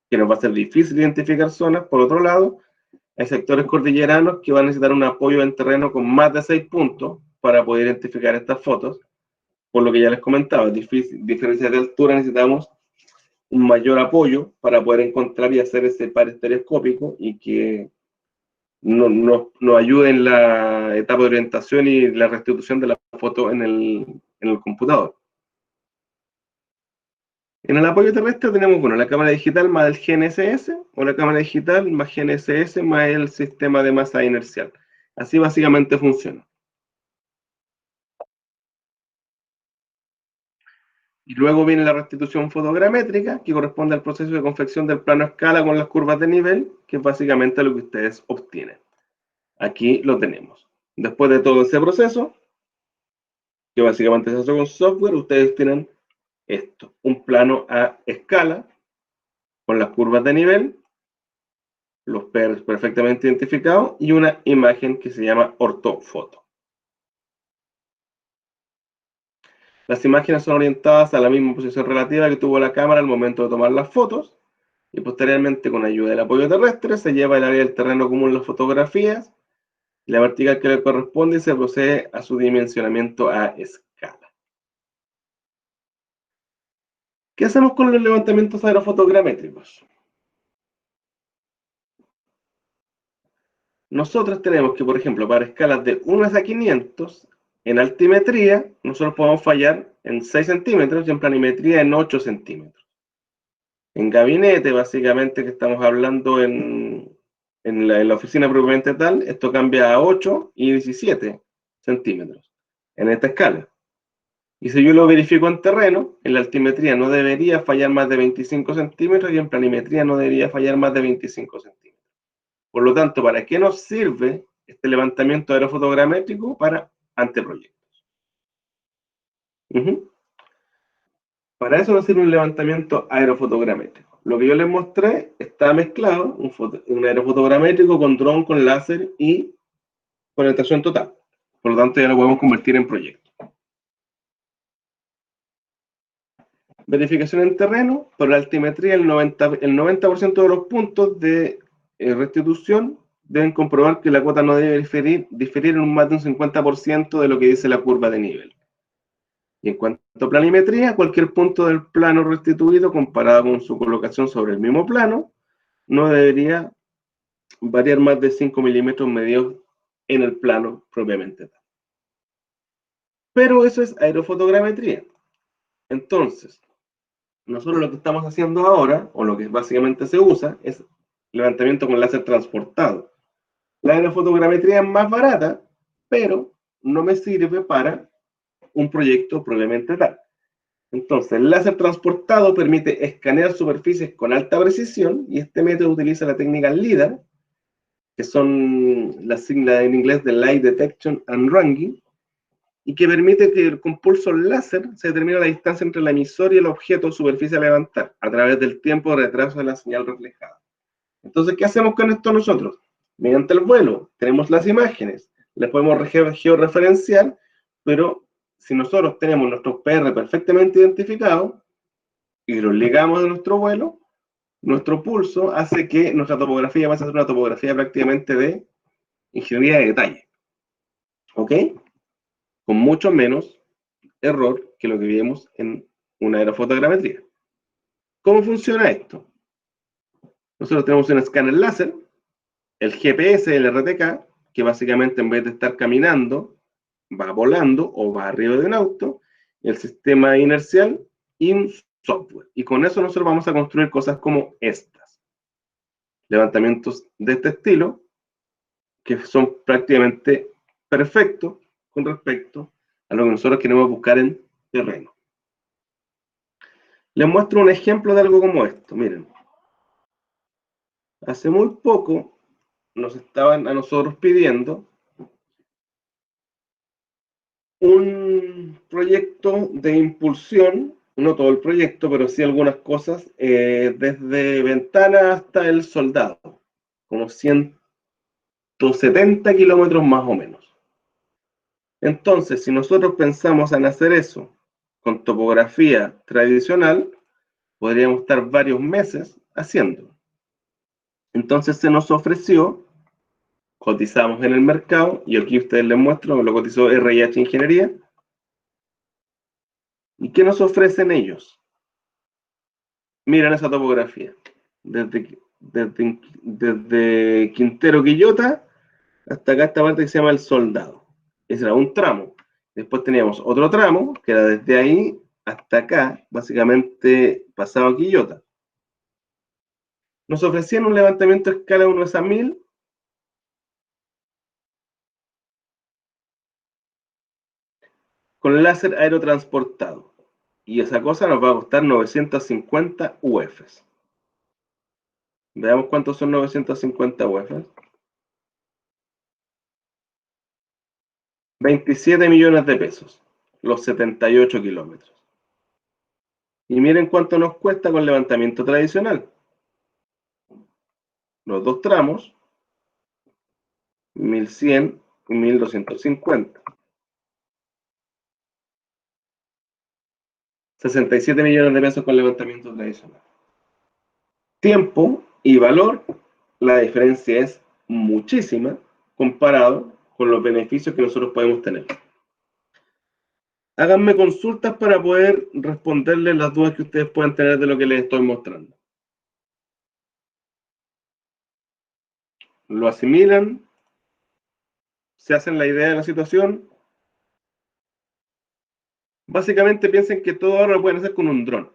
que nos va a ser difícil identificar zonas. Por otro lado, hay sectores cordilleranos que van a necesitar un apoyo en terreno con más de 6 puntos para poder identificar estas fotos. Por lo que ya les comentaba, diferencias de altura necesitamos un mayor apoyo para poder encontrar y hacer ese par estereoscópico y que nos ayude en la etapa de orientación y la restitución de la foto en el computador. En el apoyo terrestre tenemos, bueno, la cámara digital más el GNSS, o la cámara digital más GNSS más el sistema de masa inercial. Así básicamente funciona. Y luego viene la restitución fotogramétrica, que corresponde al proceso de confección del plano a escala con las curvas de nivel, que es básicamente lo que ustedes obtienen. Aquí lo tenemos. Después de todo ese proceso, que básicamente se hace con software, ustedes tienen esto, un plano a escala, con las curvas de nivel, los PRs perfectamente identificados, y una imagen que se llama ortofoto. Las imágenes son orientadas a la misma posición relativa que tuvo la cámara al momento de tomar las fotos, y posteriormente, con ayuda del apoyo terrestre, se lleva el área del terreno común las fotografías, y la vertical que le corresponde y se procede a su dimensionamiento a escala. ¿Qué hacemos con los levantamientos aerofotogramétricos? Nosotros tenemos que, por ejemplo, para escalas de 1 a 500, en altimetría, nosotros podemos fallar en 6 centímetros y en planimetría en 8 centímetros. En gabinete, básicamente, que estamos hablando en la oficina propiamente tal, esto cambia a 8 y 17 centímetros en esta escala. Y si yo lo verifico en terreno, en la altimetría no debería fallar más de 25 centímetros y en planimetría no debería fallar más de 25 centímetros. Por lo tanto, ¿para qué nos sirve este levantamiento aerofotogramétrico? Para anteproyectos. Para eso nos sirve un levantamiento aerofotogramétrico. Lo que yo les mostré está mezclado, un aerofotogramétrico con dron, con láser y con estación total. Por lo tanto, ya lo podemos convertir en proyecto. Verificación en terreno, por la altimetría, el 90% de los puntos de restitución deben comprobar que la cuota no debe diferir en un más de un 50% de lo que dice la curva de nivel. Y en cuanto a planimetría, cualquier punto del plano restituido comparado con su colocación sobre el mismo plano no debería variar más de 5 milímetros medidos en el plano propiamente tal. Pero eso es aerofotogrametría. Entonces, nosotros lo que estamos haciendo ahora, o lo que básicamente se usa, es levantamiento con láser transportado. La aerofotogrametría es más barata, pero no me sirve para un proyecto propiamente tal. Entonces, el láser transportado permite escanear superficies con alta precisión, y este método utiliza la técnica LIDAR, que son las siglas en inglés de Light Detection and Ranging, y que permite que con pulsos láser se determine la distancia entre el emisor y el objeto o superficie a levantar, a través del tiempo de retraso de la señal reflejada. Entonces, ¿qué hacemos con esto nosotros? Mediante el vuelo, tenemos las imágenes, les podemos georreferenciar, pero si nosotros tenemos nuestros PR perfectamente identificados y los ligamos a nuestro vuelo, nuestro pulso hace que nuestra topografía pase a ser una topografía prácticamente de ingeniería de detalle. ¿Ok? Con mucho menos error que lo que vimos en una aerofotogrametría. ¿Cómo funciona esto? Nosotros tenemos un escáner láser, el GPS, el RTK, que básicamente en vez de estar caminando, va volando o va arriba de un auto, el sistema inercial y un software. Y con eso nosotros vamos a construir cosas como estas. Levantamientos de este estilo, que son prácticamente perfectos con respecto a lo que nosotros queremos buscar en terreno. Les muestro un ejemplo de algo como esto. Miren, hace muy poco nos estaban a nosotros pidiendo un proyecto de impulsión, no todo el proyecto, pero sí algunas cosas, desde Ventana hasta El Soldado, como 170 kilómetros más o menos. Entonces, si nosotros pensamos en hacer eso con topografía tradicional, podríamos estar varios meses haciendo. Entonces se nos ofreció, cotizamos en el mercado, y aquí ustedes les muestro, lo cotizó RH Ingeniería. ¿Y qué nos ofrecen ellos? Miren esa topografía. Desde Quintero Quillota hasta acá esta parte que se llama El Soldado. Ese era un tramo. Después teníamos otro tramo, que era desde ahí hasta acá, básicamente pasado Quillota. Nos ofrecían un levantamiento a escala 1:1000, con láser aerotransportado. Y esa cosa nos va a costar 950 UFs. Veamos cuántos son 950 UFs. 27 millones de pesos, los 78 kilómetros. Y miren cuánto nos cuesta con levantamiento tradicional. Los dos tramos, 1100 y 1250. 67 millones de pesos con levantamiento tradicional. Tiempo y valor, la diferencia es muchísima comparado con los beneficios que nosotros podemos tener. Háganme consultas para poder responderles las dudas que ustedes puedan tener de lo que les estoy mostrando. ¿Lo asimilan? ¿Se hacen la idea de la situación? Básicamente piensen que todo ahora lo pueden hacer con un dron.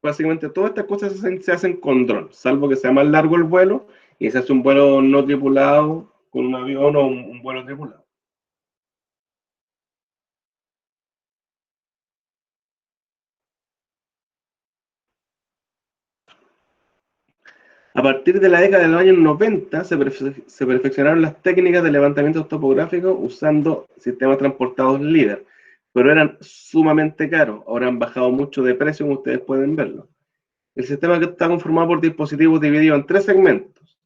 Básicamente todas estas cosas se hacen con dron, salvo que sea más largo el vuelo y se hace un vuelo no tripulado con un avión o un vuelo tripulado. A partir de la década de los años 90 se perfeccionaron las técnicas de levantamiento topográfico usando sistemas transportados LIDAR, pero eran sumamente caros. Ahora han bajado mucho de precio, como ustedes pueden verlo. El sistema que está conformado por dispositivos divididos en 3 segmentos: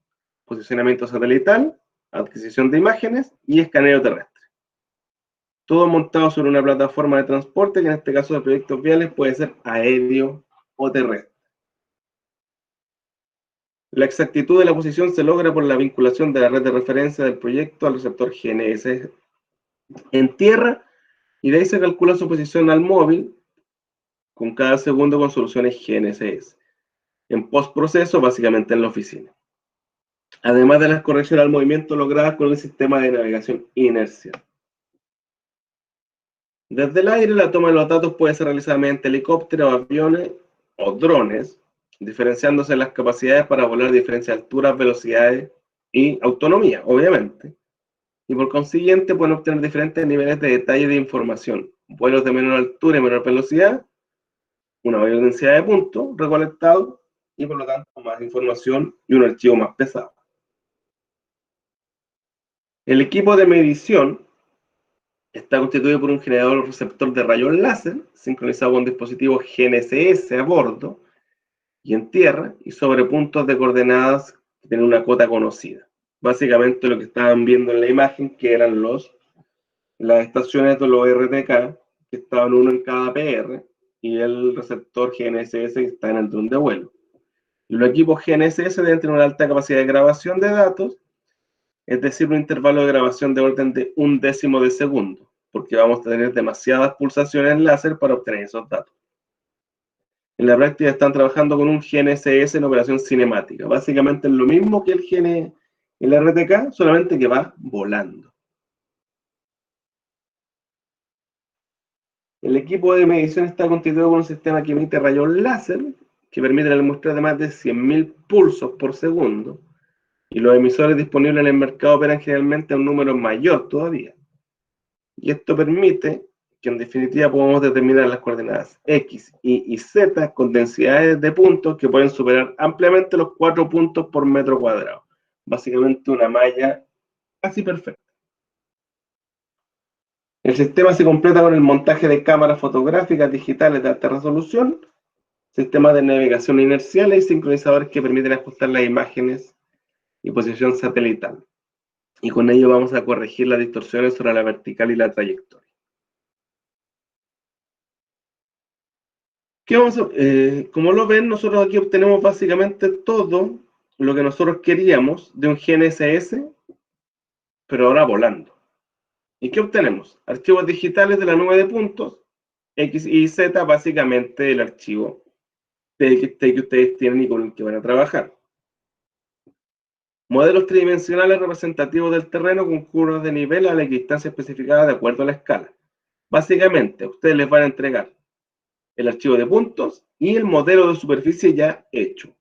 posicionamiento satelital, adquisición de imágenes y escaneo terrestre. Todo montado sobre una plataforma de transporte que en este caso de proyectos viales puede ser aéreo o terrestre. La exactitud de la posición se logra por la vinculación de la red de referencia del proyecto al receptor GNSS en tierra, y de ahí se calcula su posición al móvil con cada segundo con soluciones GNSS. En postproceso, básicamente en la oficina. Además de las correcciones al movimiento logradas con el sistema de navegación inercial. Desde el aire, la toma de los datos puede ser realizada mediante helicópteros, aviones o drones, diferenciándose las capacidades para volar a diferentes alturas, velocidades y autonomía, obviamente. Y por consiguiente pueden obtener diferentes niveles de detalle de información, vuelos de menor altura y menor velocidad, una mayor densidad de puntos recolectados y por lo tanto más información y un archivo más pesado. El equipo de medición está constituido por un generador receptor de rayos láser, sincronizado con dispositivos GNSS a bordo y en tierra, y sobre puntos de coordenadas que tienen una cota conocida. Básicamente lo que estaban viendo en la imagen, que eran las estaciones de los RTK, que estaban uno en cada PR, y el receptor GNSS que está en el dron de vuelo. Los equipos GNSS deben tener una alta capacidad de grabación de datos, es decir, un intervalo de grabación de orden de 1/10 de segundo, porque vamos a tener demasiadas pulsaciones láser para obtener esos datos. En la práctica están trabajando con un GNSS en operación cinemática. Básicamente es lo mismo que el RTK, solamente que va volando. El equipo de medición está constituido por un sistema que emite rayos láser, que permite la muestra de más de 100.000 pulsos por segundo, y los emisores disponibles en el mercado operan generalmente a un número mayor todavía. Y esto permite que en definitiva podamos determinar las coordenadas X, Y y Z con densidades de puntos que pueden superar ampliamente los 4 puntos por metro cuadrado. Básicamente una malla casi perfecta. El sistema se completa con el montaje de cámaras fotográficas digitales de alta resolución, sistemas de navegación inerciales y sincronizadores que permiten ajustar las imágenes y posición satelital. Y con ello vamos a corregir las distorsiones sobre la vertical y la trayectoria. Como lo ven, nosotros aquí obtenemos básicamente todo lo que nosotros queríamos de un GNSS, pero ahora volando. ¿Y qué obtenemos? Archivos digitales de la nube de puntos, X, Y, Z, básicamente el archivo que ustedes tienen y con el que van a trabajar. Modelos tridimensionales representativos del terreno con curvas de nivel a la equidistancia especificada de acuerdo a la escala. Básicamente, a ustedes les van a entregar el archivo de puntos y el modelo de superficie ya hecho.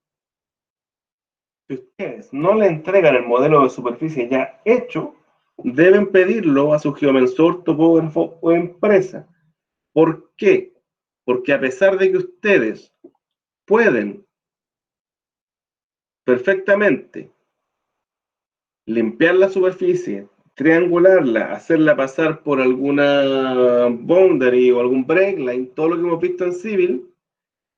Si ustedes no le entregan el modelo de superficie ya hecho, deben pedirlo a su geomensor, topógrafo o empresa. ¿Por qué? Porque a pesar de que ustedes pueden perfectamente limpiar la superficie, triangularla, hacerla pasar por alguna boundary o algún breakline, todo lo que hemos visto en civil,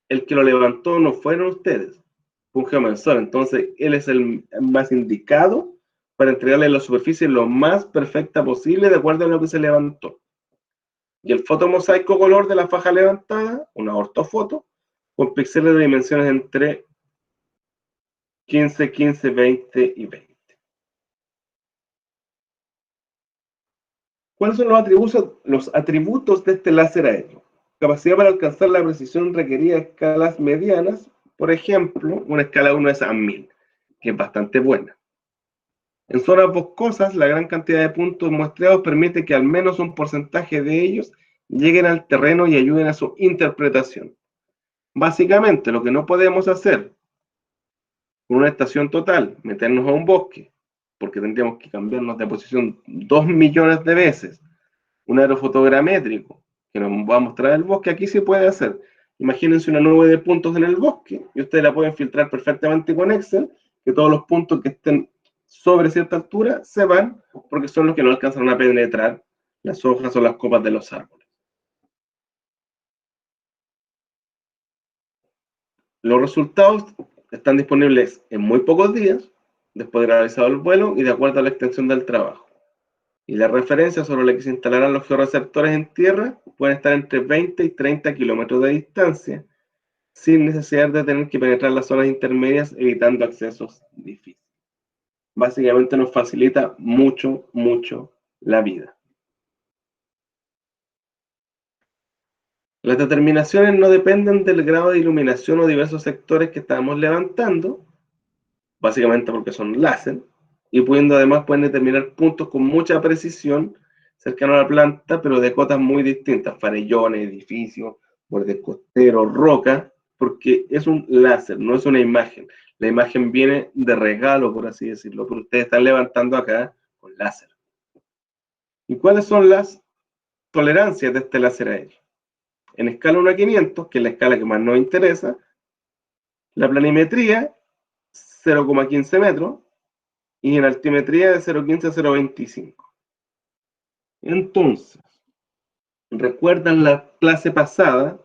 el que lo levantó no fueron ustedes, fue un geomensor. Entonces él es el más indicado para entregarle la superficie lo más perfecta posible de acuerdo a lo que se levantó. Y el fotomosaico color de la faja levantada, una ortofoto, con píxeles de dimensiones entre 15, 15, 20 y 20. ¿Cuáles son los atributos de este láser aéreo? Capacidad para alcanzar la precisión requerida a escalas medianas, por ejemplo, una escala 1 es a 1000, que es bastante buena. En zonas boscosas, la gran cantidad de puntos muestreados permite que al menos un porcentaje de ellos lleguen al terreno y ayuden a su interpretación. Básicamente, lo que no podemos hacer con una estación total, meternos a un bosque, porque tendríamos que cambiarnos de posición 2 millones de veces, un aerofotogramétrico que nos va a mostrar el bosque, aquí sí puede hacer, Imagínense una nube de puntos en el bosque y ustedes la pueden filtrar perfectamente con Excel, que todos los puntos que estén sobre cierta altura se van porque son los que no alcanzan a penetrar las hojas o las copas de los árboles. Los resultados están disponibles en muy pocos días, después de realizado el vuelo y de acuerdo a la extensión del trabajo. Y las referencias sobre las que se instalarán los georreceptores en tierra pueden estar entre 20 y 30 kilómetros de distancia, sin necesidad de tener que penetrar las zonas intermedias, evitando accesos difíciles. Básicamente nos facilita mucho, mucho la vida. Las determinaciones no dependen del grado de iluminación o diversos sectores que estamos levantando, básicamente porque son láser, y pueden determinar puntos con mucha precisión cercanos a la planta, pero de cotas muy distintas, farellones, edificios, bordes costeros, rocas, porque es un láser, no es una imagen. La imagen viene de regalo, por así decirlo, pero ustedes están levantando acá con láser. ¿Y cuáles son las tolerancias de este láser aéreo? En escala 1 a 500, que es la escala que más nos interesa, la planimetría 0,15 metros y en altimetría de 0,15 a 0,25. Entonces, ¿recuerdan la clase pasada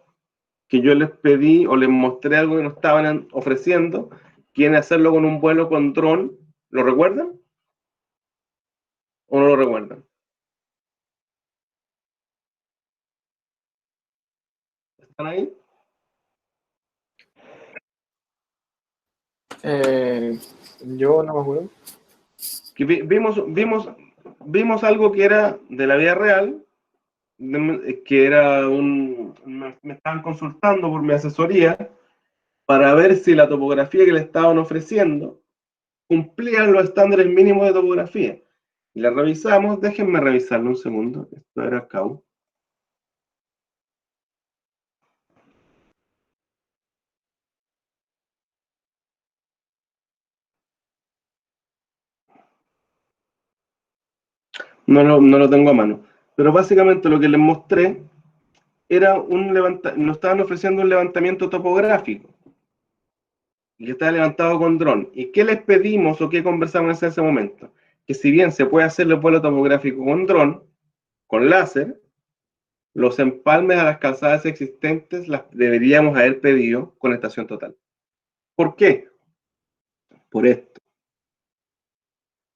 que yo les pedí o les mostré algo que nos estaban ofreciendo? ¿Quieren hacerlo con un vuelo con dron? ¿Lo recuerdan? ¿O no lo recuerdan? ¿Están ahí? Yo no me acuerdo. Que vimos algo que era de la vida real, que era me estaban consultando por mi asesoría para ver si la topografía que le estaban ofreciendo cumplía los estándares mínimos de topografía. Y la revisamos, déjenme revisarlo un segundo, esto era CAU. No lo tengo a mano, pero básicamente lo que les mostré era nos estaban ofreciendo un levantamiento topográfico y que estaba levantado con dron. ¿Y qué les pedimos o qué conversamos en ese momento? Que si bien se puede hacer el vuelo topográfico con dron, con láser, los empalmes a las calzadas existentes las deberíamos haber pedido con estación total. ¿Por qué? Por esto.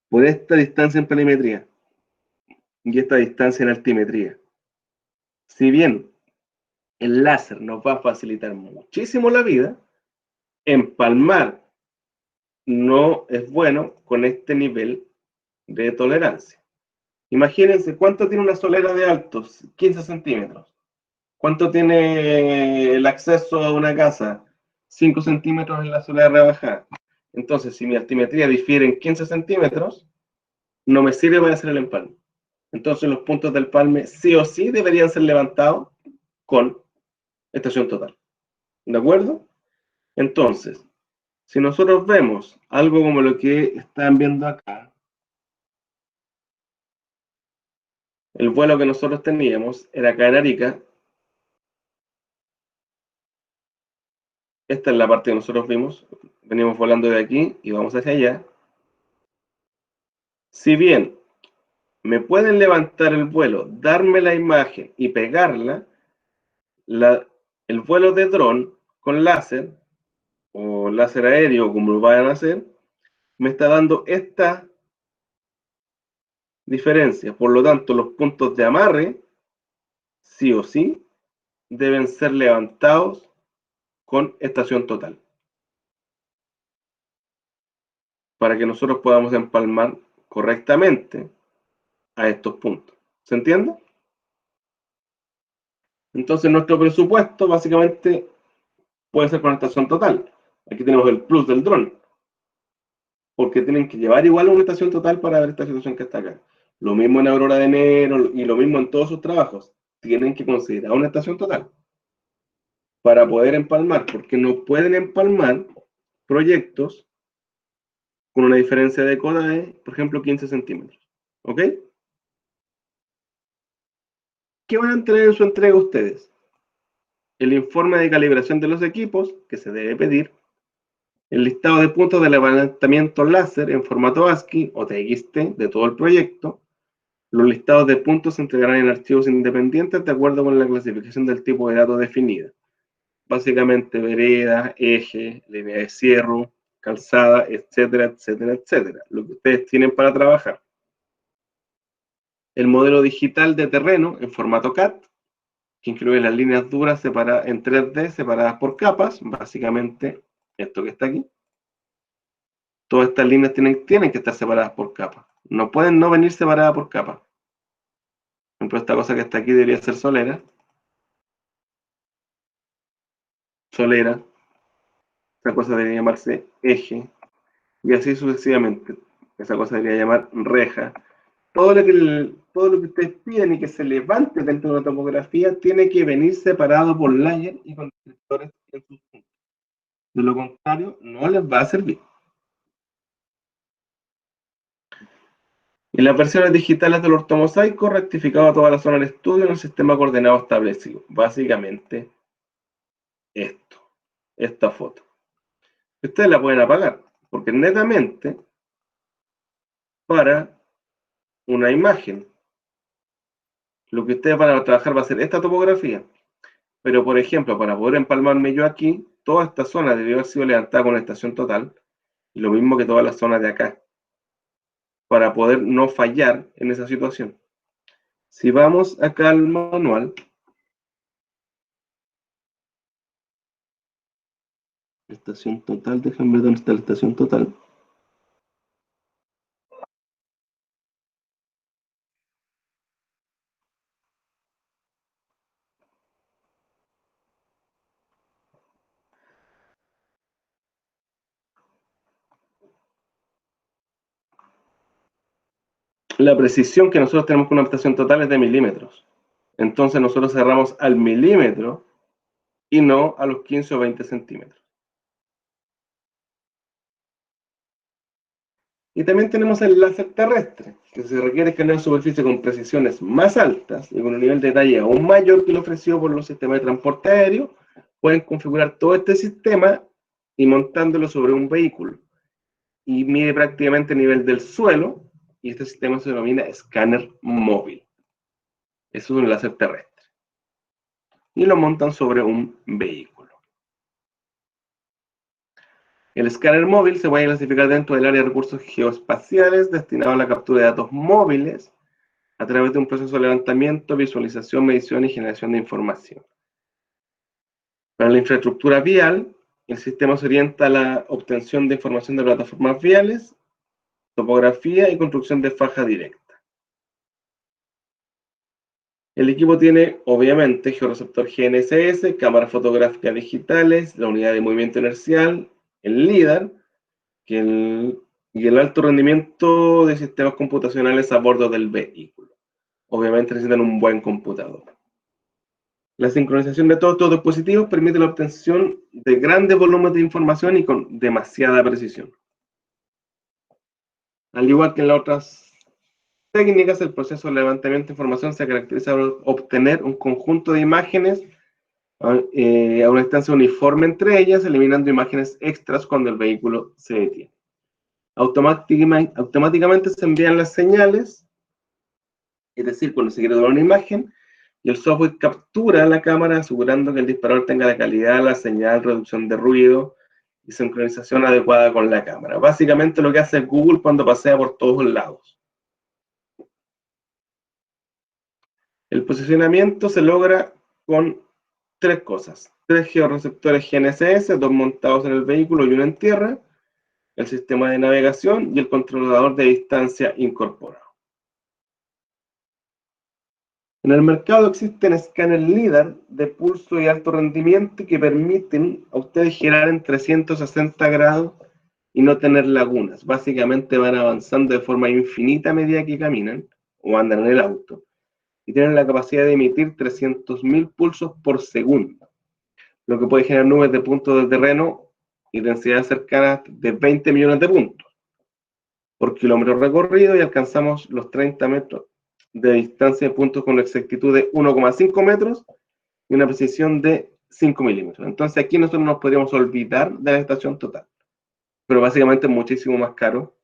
Por esta distancia en planimetría y esta distancia en altimetría. Si bien el láser nos va a facilitar muchísimo la vida, empalmar no es bueno con este nivel de tolerancia. Imagínense cuánto tiene una solera de altos, 15 centímetros. ¿Cuánto tiene el acceso a una casa? 5 centímetros en la solera rebajada. Entonces, si mi altimetría difiere en 15 centímetros, no me sirve para hacer el empalme. Entonces, los puntos del palme sí o sí deberían ser levantados con estación total. ¿De acuerdo? Entonces, si nosotros vemos algo como lo que están viendo acá, el vuelo que nosotros teníamos era acá en Arica. Esta es la parte que nosotros vimos. Venimos volando de aquí y vamos hacia allá. Si bien me pueden levantar el vuelo, darme la imagen y pegarla, el vuelo de dron con láser o láser aéreo, como lo vayan a hacer, me está dando esta diferencia. Por lo tanto, los puntos de amarre, sí o sí, deben ser levantados con estación total, para que nosotros podamos empalmar correctamente a estos puntos. ¿Se entiende? Entonces nuestro presupuesto básicamente puede ser con estación total. Aquí tenemos el plus del dron, porque tienen que llevar igual una estación total para ver esta situación que está acá. Lo mismo en Aurora de Enero y lo mismo en todos sus trabajos. Tienen que considerar una estación total para poder empalmar, porque no pueden empalmar proyectos con una diferencia de cota de, por ejemplo, 15 centímetros. ¿Ok? ¿Qué van a tener en su entrega ustedes? el informe de calibración de los equipos que se debe pedir, el listado de puntos de levantamiento láser en formato ASCII o TXT de todo el proyecto. Los listados de puntos se entregarán en archivos independientes de acuerdo con la clasificación del tipo de datos definida. Básicamente vereda, eje, línea de cierre, calzada, etcétera, etcétera, etcétera. Lo que ustedes tienen para trabajar. El modelo digital de terreno en formato CAD, que incluye las líneas duras separadas en 3D separadas por capas, básicamente esto que está aquí. Todas estas líneas tienen que estar separadas por capas. No pueden no venir separadas por capas. Por ejemplo, esta cosa que está aquí debería ser solera. Solera. Esta cosa debería llamarse eje. Y así sucesivamente. Esa cosa debería llamar reja. Todo lo que ustedes piden y que se levante dentro de la topografía tiene que venir separado por layer y con descriptores en sus puntos. De lo contrario, no les va a servir. En las versiones digitales del ortomosaico, rectificaba toda la zona del estudio en el sistema coordenado establecido. Básicamente, esta foto. Ustedes la pueden apagar, porque netamente para una imagen. Lo que ustedes van a trabajar va a ser esta topografía. Pero, por ejemplo, para poder empalmarme yo aquí, toda esta zona debió haber sido levantada con la estación total, y lo mismo que toda la zona de acá, para poder no fallar en esa situación. Si vamos acá al manual, estación total, déjenme ver dónde está la estación total. La precisión que nosotros tenemos con una estación total es de milímetros. Entonces nosotros cerramos al milímetro y no a los 15 o 20 centímetros. Y también tenemos el láser terrestre, que se requiere escanear superficie con precisiones más altas y con un nivel de detalle aún mayor que lo ofrecido por los sistemas de transporte aéreo. Pueden configurar todo este sistema y montándolo sobre un vehículo. Y mide prácticamente el nivel del suelo, y este sistema se denomina escáner móvil. Eso es un láser terrestre. Y lo montan sobre un vehículo. El escáner móvil se puede clasificar dentro del área de recursos geoespaciales destinado a la captura de datos móviles a través de un proceso de levantamiento, visualización, medición y generación de información. Para la infraestructura vial, el sistema se orienta a la obtención de información de plataformas viales, topografía y construcción de faja directa. El equipo tiene, obviamente, georreceptor GNSS, cámaras fotográficas digitales, la unidad de movimiento inercial, el LIDAR, y el alto rendimiento de sistemas computacionales a bordo del vehículo. Obviamente necesitan un buen computador. La sincronización de todos estos dispositivos permite la obtención de grandes volúmenes de información y con demasiada precisión. Al igual que en las otras técnicas, el proceso de levantamiento de información se caracteriza por obtener un conjunto de imágenes a una distancia uniforme entre ellas, eliminando imágenes extras cuando el vehículo se detiene. Automáticamente se envían las señales, es decir, cuando se quiere tomar una imagen, y el software captura la cámara asegurando que el disparador tenga la calidad, la señal, reducción de ruido y sincronización adecuada con la cámara. Básicamente lo que hace Google cuando pasea por todos lados. El posicionamiento se logra con tres cosas: 3 georreceptores GNSS, 2 montados en el vehículo y 1 en tierra, el sistema de navegación y el controlador de distancia incorporado. En el mercado existen escáneres LIDAR de pulso y alto rendimiento que permiten a ustedes girar en 360 grados y no tener lagunas. Básicamente van avanzando de forma infinita a medida que caminan o andan en el auto. Y tienen la capacidad de emitir 300.000 pulsos por segundo, lo que puede generar nubes de puntos del terreno y densidades cercanas de 20 millones de puntos por kilómetro recorrido, y alcanzamos los 30 metros de distancia de puntos con exactitud de 1,5 metros y una precisión de 5 milímetros. Entonces aquí nosotros nos podríamos olvidar de la estación total. Pero básicamente es muchísimo más caro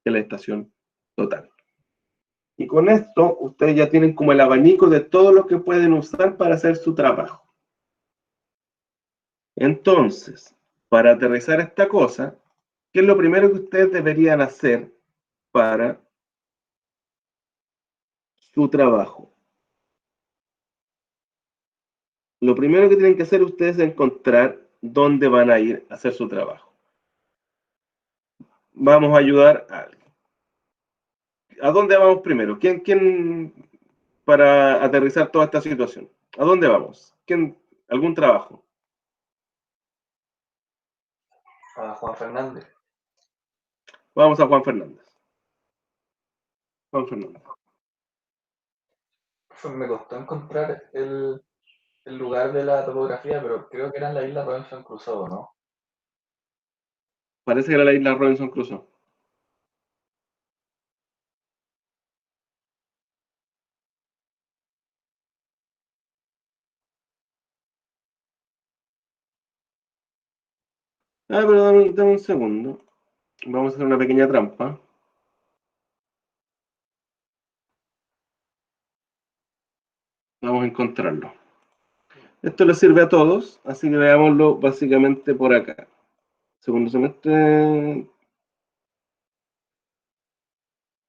que la estación total. Y con esto ustedes ya tienen como el abanico de todo lo que pueden usar para hacer su trabajo. Entonces, para aterrizar esta cosa, ¿qué es lo primero que ustedes deberían hacer para su trabajo? Lo primero que tienen que hacer ustedes es encontrar dónde van a ir a hacer su trabajo. Vamos a ayudar a alguien. ¿A dónde vamos primero? ¿Quién para aterrizar toda esta situación? ¿A dónde vamos? ¿Algún trabajo? A Juan Fernández. Vamos a Juan Fernández. Juan Fernández. Pues me costó encontrar el lugar de la topografía, pero creo que era en la isla Robinson Crusoe, ¿no? Parece que era la isla Robinson Crusoe. Pero dame un segundo. Vamos a hacer una pequeña trampa. Vamos a encontrarlo. Esto les sirve a todos, así que veámoslo básicamente por acá. Segundo semestre.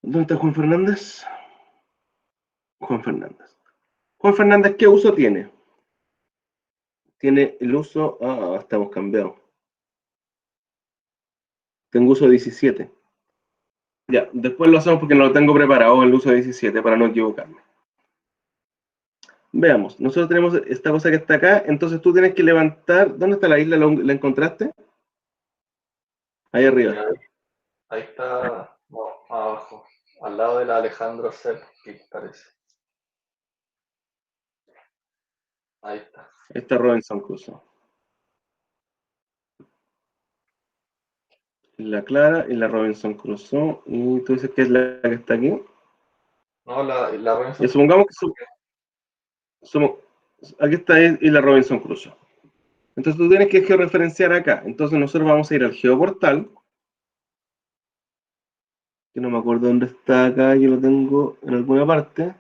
¿Dónde está Juan Fernández? Juan Fernández. Juan Fernández, ¿qué uso tiene? Tiene el uso... estamos cambiados. Tengo uso 17. Ya, después lo hacemos porque no lo tengo preparado el uso 17 para no equivocarme. Veamos, nosotros tenemos esta cosa que está acá, entonces tú tienes que levantar... ¿Dónde está la isla? ¿La encontraste? Ahí arriba. Ahí está, no, abajo, al lado de la Alejandro Serki, parece. Ahí está. Ahí está Robinson Crusoe. La Clara y la Robinson Crusoe. Y tú dices que es la que está aquí. No, la Robinson Y supongamos que aquí está y la Robinson Crusoe. Entonces tú tienes que georreferenciar acá. Entonces nosotros vamos a ir al geoportal. Que no me acuerdo dónde está acá. Yo lo tengo en alguna parte.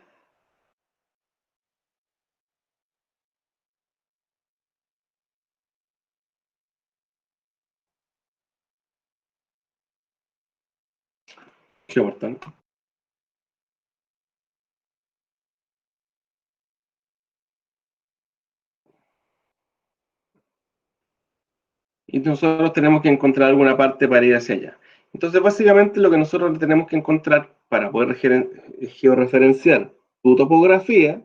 Geoportal. Y nosotros tenemos que encontrar alguna parte para ir hacia allá. Entonces, básicamente, lo que nosotros tenemos que encontrar para poder georreferenciar tu topografía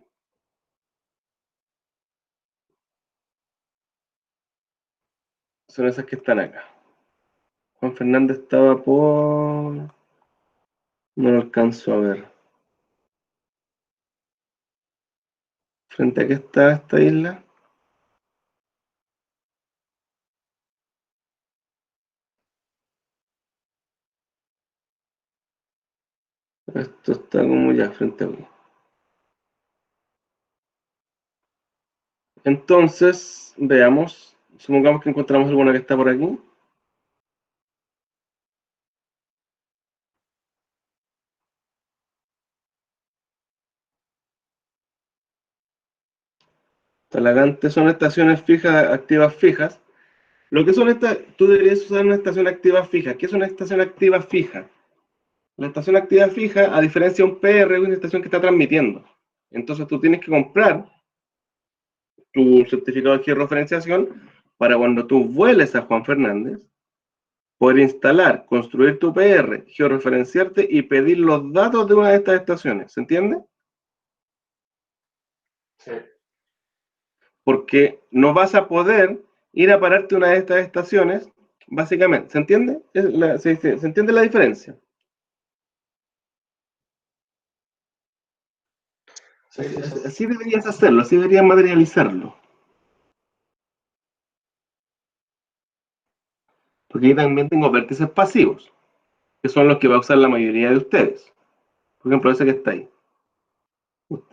son esas que están acá. Juan Fernández estaba por... No lo alcanzo a ver. ¿Frente a qué está esta isla? Esto está como ya frente a mí. Entonces, veamos. Supongamos que encontramos alguna que está por aquí. Talagantes son estaciones fijas, activas fijas. Lo que son estas, tú deberías usar una estación activa fija. ¿Qué es una estación activa fija? La estación activa fija, a diferencia de un PR, es una estación que está transmitiendo. Entonces tú tienes que comprar tu certificado de georreferenciación para cuando tú vueles a Juan Fernández, poder instalar, construir tu PR, georreferenciarte y pedir los datos de una de estas estaciones. ¿Se entiende? Sí. Porque no vas a poder ir a pararte a una de estas estaciones, básicamente. ¿Se entiende? ¿Se entiende la diferencia? Sí, sí, sí. Así deberías hacerlo, así deberías materializarlo. Porque ahí también tengo vértices pasivos, que son los que va a usar la mayoría de ustedes. Por ejemplo, ese que está ahí.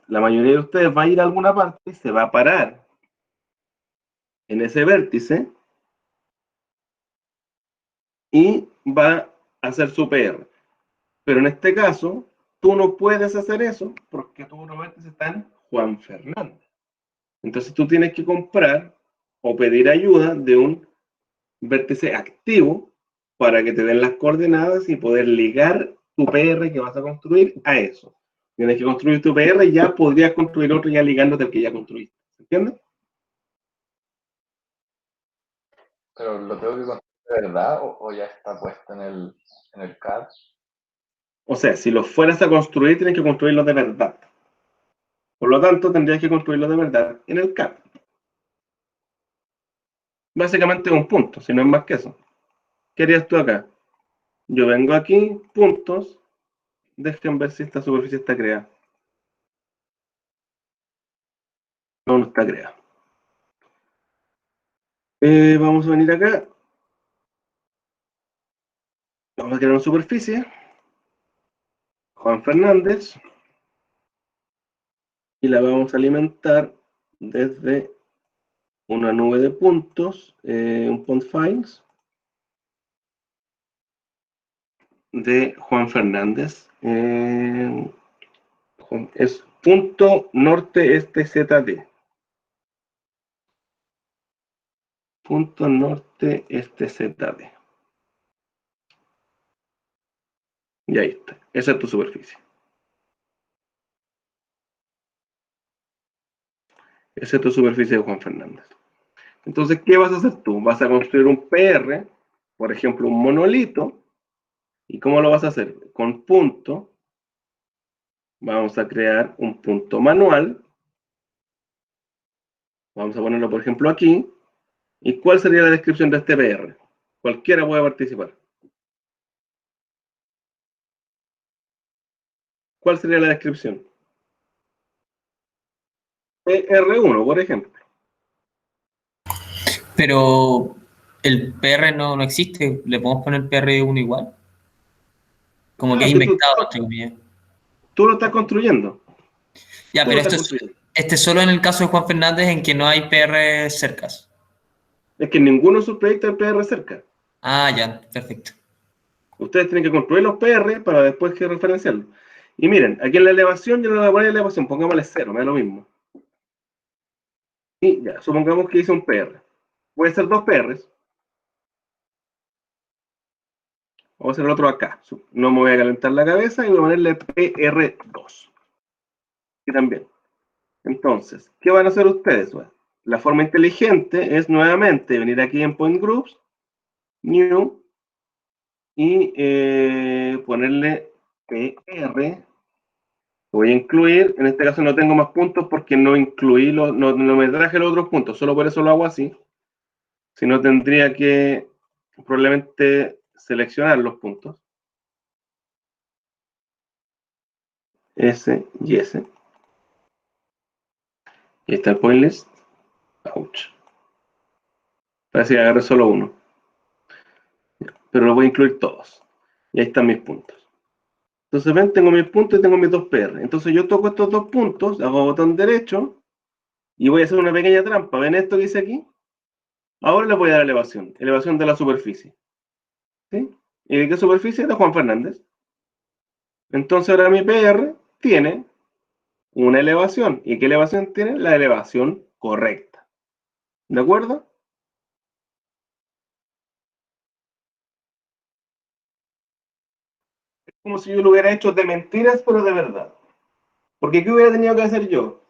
La mayoría de ustedes va a ir a alguna parte y se va a parar en ese vértice y va a hacer su PR. Pero en este caso, tú no puedes hacer eso porque tu vértice está en Juan Fernández. Entonces tú tienes que comprar o pedir ayuda de un vértice activo para que te den las coordenadas y poder ligar tu PR que vas a construir a eso. Tienes que construir tu PR y ya podrías construir otro ya ligándote al que ya construiste. ¿Entiendes? Pero lo tengo que construir de verdad o ya está puesto en el CAD. O sea, si los fueras a construir, tienes que construirlos de verdad. Por lo tanto, tendrías que construirlos de verdad en el CAD. Básicamente un punto, si no es más que eso. ¿Qué harías tú acá? Yo vengo aquí, puntos. Dejen ver si esta superficie está creada. No, no está creada. Vamos a venir acá. Vamos a crear una superficie. Juan Fernández. Y la vamos a alimentar desde una nube de puntos, un point files de Juan Fernández. Es punto norte este ZD. Punto norte este ZD. Y ahí está. Esa es tu superficie. Esa es tu superficie de Juan Fernández. Entonces, ¿qué vas a hacer tú? Vas a construir un PR, por ejemplo, un monolito. ¿Y cómo lo vas a hacer? Con punto. Vamos a crear un punto manual. Vamos a ponerlo, por ejemplo, aquí. ¿Y cuál sería la descripción de este PR? Cualquiera puede participar. ¿Cuál sería la descripción? PR1, por ejemplo. Pero el PR no existe, le podemos poner PR1 igual. Como que es inventado, entre comillas. Tú lo estás construyendo. Ya, pero este es solo en el caso de Juan Fernández en que no hay PR cercas. Es que ninguno de sus proyectos hay PR cerca. Ah, ya, perfecto. Ustedes tienen que construir los PR para después que referenciarlos. Y miren, aquí en la elevación yo no le voy a poner elevación, pongámosle 0, me da lo mismo. Y ya, supongamos que hice un PR. Voy a hacer dos PRs. Voy a hacer el otro acá. No me voy a calentar la cabeza y voy a ponerle PR2. Y también. Entonces, ¿qué van a hacer ustedes? Bueno, la forma inteligente es nuevamente venir aquí en Point Groups, New, y ponerle PR. Voy a incluir, en este caso no tengo más puntos porque no incluí, no me traje los otros puntos, solo por eso lo hago así. Si no tendría que probablemente seleccionar los puntos. S y S. Y está el point list. Ouch. Parece que agarré solo uno. Pero lo voy a incluir todos. Y ahí están mis puntos. Entonces ven, tengo mis puntos y tengo mis dos PR. Entonces yo toco estos dos puntos, hago botón derecho y voy a hacer una pequeña trampa. ¿Ven esto que hice aquí? Ahora le voy a dar elevación. Elevación de la superficie. ¿Sí? ¿Y de qué superficie? De Juan Fernández. Entonces ahora mi PR tiene una elevación. ¿Y qué elevación tiene? La elevación correcta. ¿De acuerdo? Es como si yo lo hubiera hecho de mentiras, pero de verdad. Porque ¿qué hubiera tenido que hacer yo?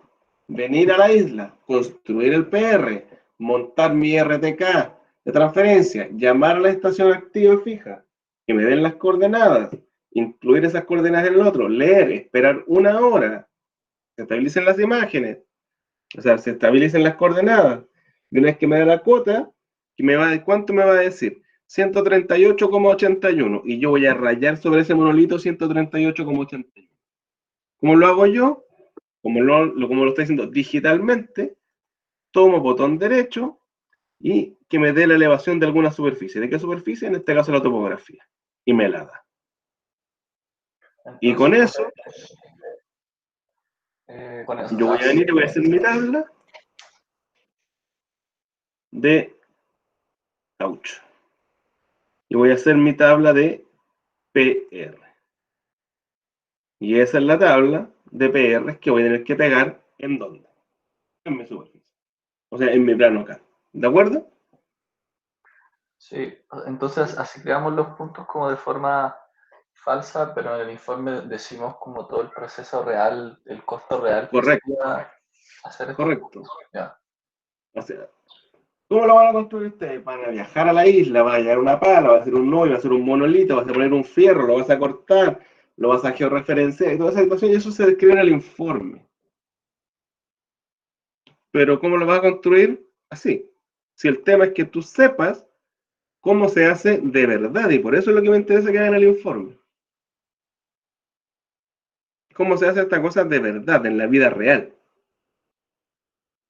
Venir a la isla, construir el PR, montar mi RTK de transferencia, llamar a la estación activa fija, que me den las coordenadas, incluir esas coordenadas en el otro, leer, esperar una hora, se estabilicen las imágenes, o sea, se estabilicen las coordenadas. Y una vez que me da la cuota, ¿cuánto me va a decir? 138,81. Y yo voy a rayar sobre ese monolito 138,81. ¿Cómo lo hago yo? Como lo estoy haciendo digitalmente, tomo botón derecho y que me dé la elevación de alguna superficie. ¿De qué superficie? En este caso la topografía. Y me la da. Entonces, y con eso, yo voy a venir y voy a hacer mi tabla. de caucho. Y voy a hacer mi tabla de PR. Y esa es la tabla de PR que voy a tener que pegar ¿en dónde? En mi superficie. O sea, en mi plano acá. ¿De acuerdo? Sí, entonces así creamos los puntos como de forma falsa, pero en el informe decimos como todo el proceso real, el costo real que Correcto. sería hacer esto. Correcto. Ya. O sea, ¿cómo lo van a construir ustedes? Van a viajar a la isla, van a llevar una pala, va a hacer un hoyo, va a hacer un monolito, vas a poner un fierro, lo vas a cortar, lo vas a georreferenciar y toda esa situación, y eso se describe en el informe. Pero ¿cómo lo vas a construir? Así. Si el tema es que tú sepas cómo se hace de verdad, y por eso es lo que me interesa que hagan en el informe. Cómo se hace esta cosa de verdad, en la vida real.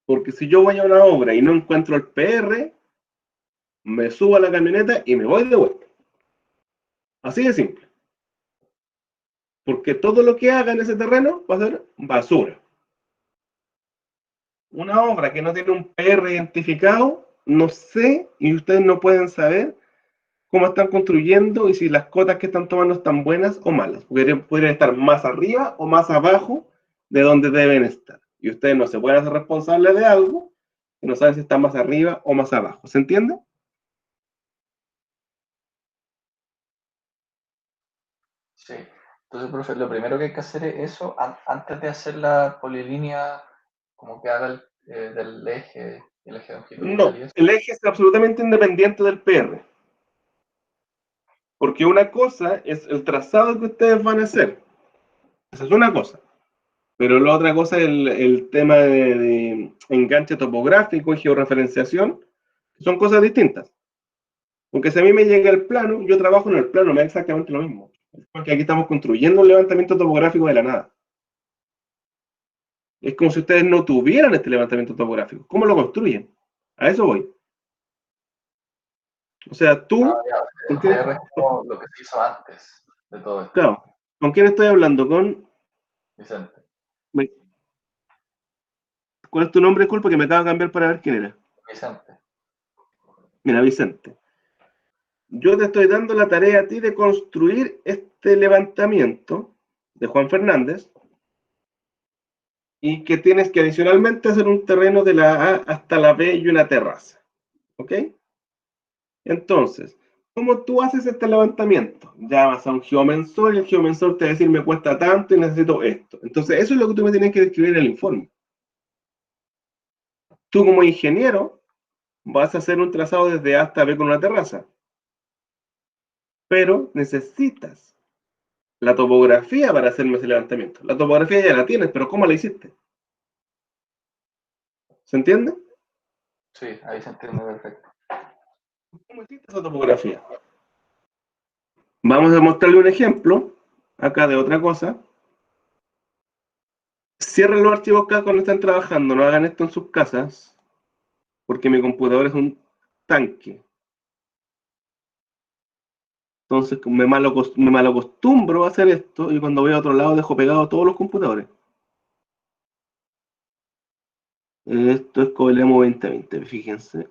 Porque si yo voy a una obra y no encuentro el PR, me subo a la camioneta y me voy de vuelta. Así de simple. Porque todo lo que haga en ese terreno va a ser basura. Una obra que no tiene un PR identificado, no sé, y ustedes no pueden saber cómo están construyendo y si las cotas que están tomando están buenas o malas. Podrían estar más arriba o más abajo de donde deben estar. Y ustedes no se pueden hacer responsables de algo que no saben si está más arriba o más abajo. ¿Se entiende? Sí. Entonces, profe, lo primero que hay que hacer es eso antes de hacer la polilínea, como que haga del eje, el eje longitudinal No, y eso. el eje es absolutamente independiente del PR. Porque una cosa es el trazado que ustedes van a hacer. Esa es una cosa. Pero la otra cosa es el tema de enganche topográfico y georreferenciación. Son cosas distintas. Porque si a mí me llega el plano, yo trabajo en el plano, me da exactamente lo mismo. Porque aquí estamos construyendo un levantamiento topográfico de la nada. Es como si ustedes no tuvieran este levantamiento topográfico. ¿Cómo lo construyen? A eso voy. O sea, tú... El PR es como lo que se hizo antes de todo esto. Claro. ¿Con quién estoy hablando? Con... Vicente. ¿Cuál es tu nombre? Disculpa que me acabo de cambiar para ver quién era. Vicente. Mira, Vicente. Yo te estoy dando la tarea a ti de construir este levantamiento de Juan Fernández y que tienes que adicionalmente hacer un terreno de la A hasta la B y una terraza. ¿Ok? Entonces, ¿cómo tú haces este levantamiento? Llamas a un geomensor y el geomensor te va a decir me cuesta tanto y necesito esto. Entonces, eso es lo que tú me tienes que describir en el informe. Tú como ingeniero vas a hacer un trazado desde A hasta B con una terraza. Pero necesitas la topografía para hacerme ese levantamiento. La topografía ya la tienes, pero ¿cómo la hiciste? ¿Se entiende? Sí, ahí se entiende perfecto. ¿Cómo hiciste esa topografía? Vamos a mostrarle un ejemplo acá de otra cosa. Cierren los archivos acá cuando están trabajando, no hagan esto en sus casas, porque mi computador es un tanque. Entonces me malacostumbro a hacer esto y cuando voy a otro lado dejo pegado todos los computadores. Esto es Coelemo 2020, fíjense.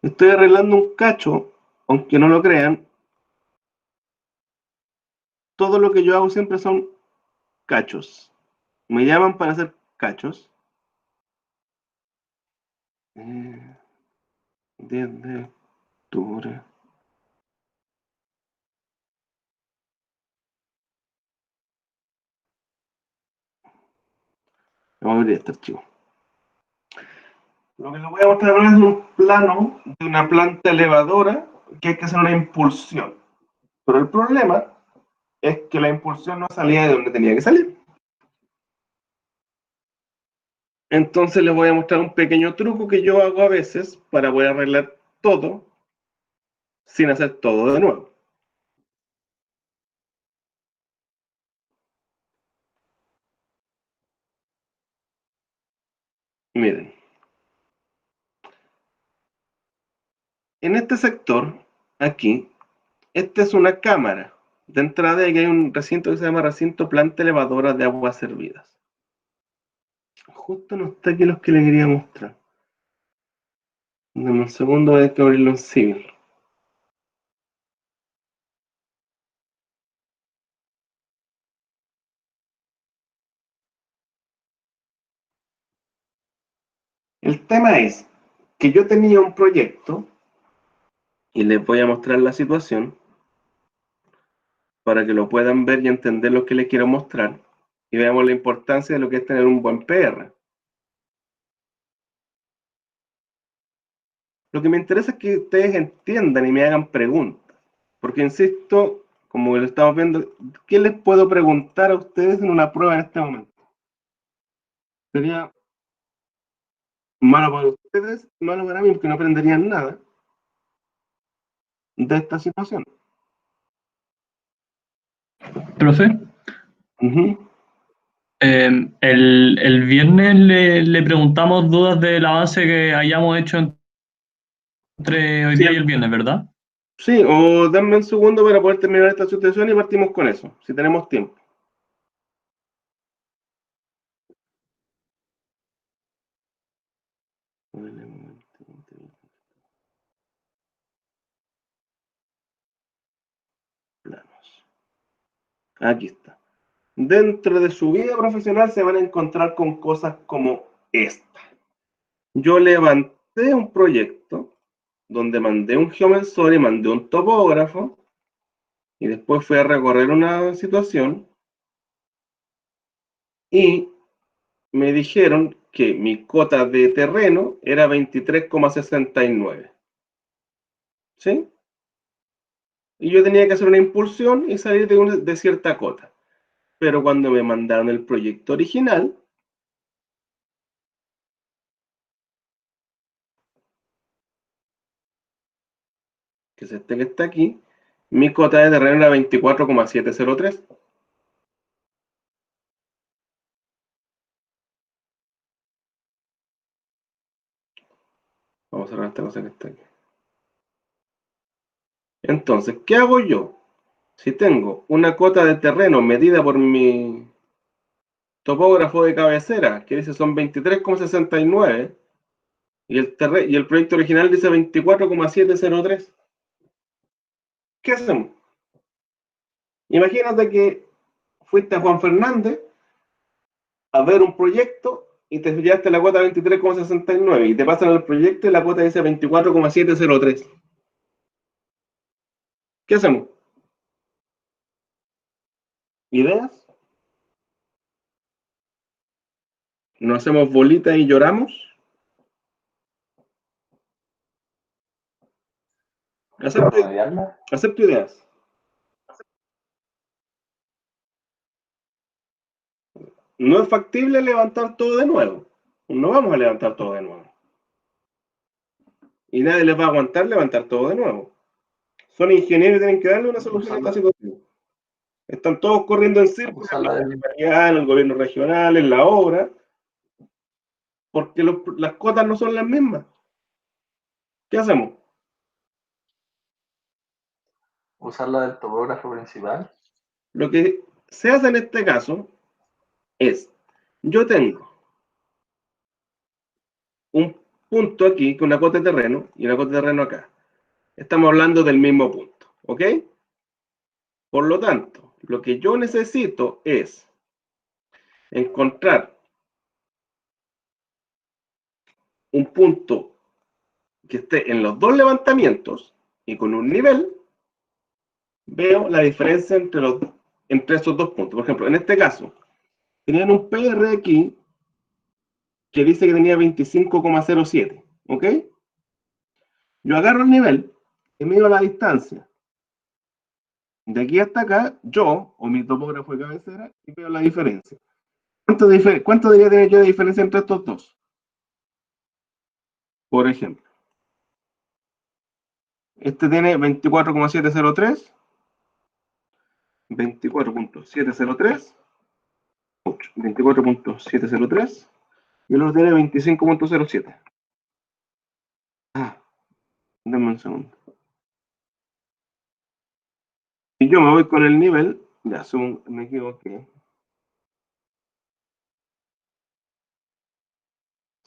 Estoy arreglando un cacho, aunque no lo crean. Todo lo que yo hago siempre son cachos. Me llaman para hacer cachos. 10 de octubre. Vamos a abrir este archivo. Lo que les voy a mostrar ahora es un plano de una planta elevadora que hay que hacer una impulsión. Pero el problema es que la impulsión no salía de donde tenía que salir. Entonces les voy a mostrar un pequeño truco que yo hago a veces para poder arreglar todo sin hacer todo de nuevo. Miren. En este sector, aquí, esta es una cámara de entrada y aquí hay un recinto que se llama recinto planta elevadora de aguas servidas. Justo no está aquí los que le quería mostrar. Dame un segundo, hay que abrirlo en Civil. El tema es que yo tenía un proyecto, y les voy a mostrar la situación, para que lo puedan ver y entender lo que les quiero mostrar, y veamos la importancia de lo que es tener un buen PR. Lo que me interesa es que ustedes entiendan y me hagan preguntas, porque insisto, como lo estamos viendo, ¿qué les puedo preguntar a ustedes en una prueba en este momento? Sería malo para ustedes, malo para mí, porque no aprenderían nada de esta situación. Profe, Ujú. el viernes le preguntamos dudas del avance que hayamos hecho entre hoy Sí, día y el viernes, ¿verdad? sí, o denme un segundo para poder terminar esta situación y partimos con eso, si tenemos tiempo. Planos. Aquí está. Dentro de su vida profesional se van a encontrar con cosas como esta. Yo levanté un proyecto donde mandé un geomensor y mandé un topógrafo y después fui a recorrer una situación y me dijeron que mi cota de terreno era 23,69. ¿Sí? Y yo tenía que hacer una impulsión y salir de cierta cota. Pero cuando me mandaron el proyecto original, que es este que está aquí, mi cota de terreno era 24,703. Vamos a cerrar esta cosa que está aquí. Entonces, ¿qué hago yo? Si tengo una cota de terreno medida por mi topógrafo de cabecera, que dice son 23,69, y el proyecto original dice 24,703, ¿qué hacemos? Imagínate que fuiste a Juan Fernández a ver un proyecto y te fijaste la cuota 23,69 y te pasan el proyecto y la cuota dice 24,703. ¿Qué hacemos? ¿Ideas? ¿Nos hacemos bolita y lloramos? Acepto ideas. No es factible levantar todo de nuevo. No vamos a levantar todo de nuevo. Y nadie les va a aguantar levantar todo de nuevo. Son ingenieros y tienen que darle una solución a esta situación. Están todos corriendo en círculos, en la municipalidad, en el gobierno regional, en la obra, porque las cotas no son las mismas. ¿Qué hacemos? Usar la del topógrafo principal. Lo que se hace en este caso es, yo tengo un punto aquí con una cota de terreno y una cota de terreno acá. Estamos hablando del mismo punto, ¿ok? Por lo tanto, lo que yo necesito es encontrar un punto que esté en los dos levantamientos y con un nivel, veo la diferencia entre esos dos puntos. Por ejemplo, en este caso, tenían un PR aquí que dice que tenía 25,07, ¿ok? Yo agarro el nivel y mido la distancia. De aquí hasta acá, yo, o mi topógrafo de cabecera, y veo la diferencia. ¿Cuánto debería tener yo de diferencia entre estos dos? Por ejemplo, este tiene 24,703, 24,703, 24,703, y el otro tiene 25,07. Ah, dame un segundo. Y yo me voy con el nivel, ya, me equivoqué.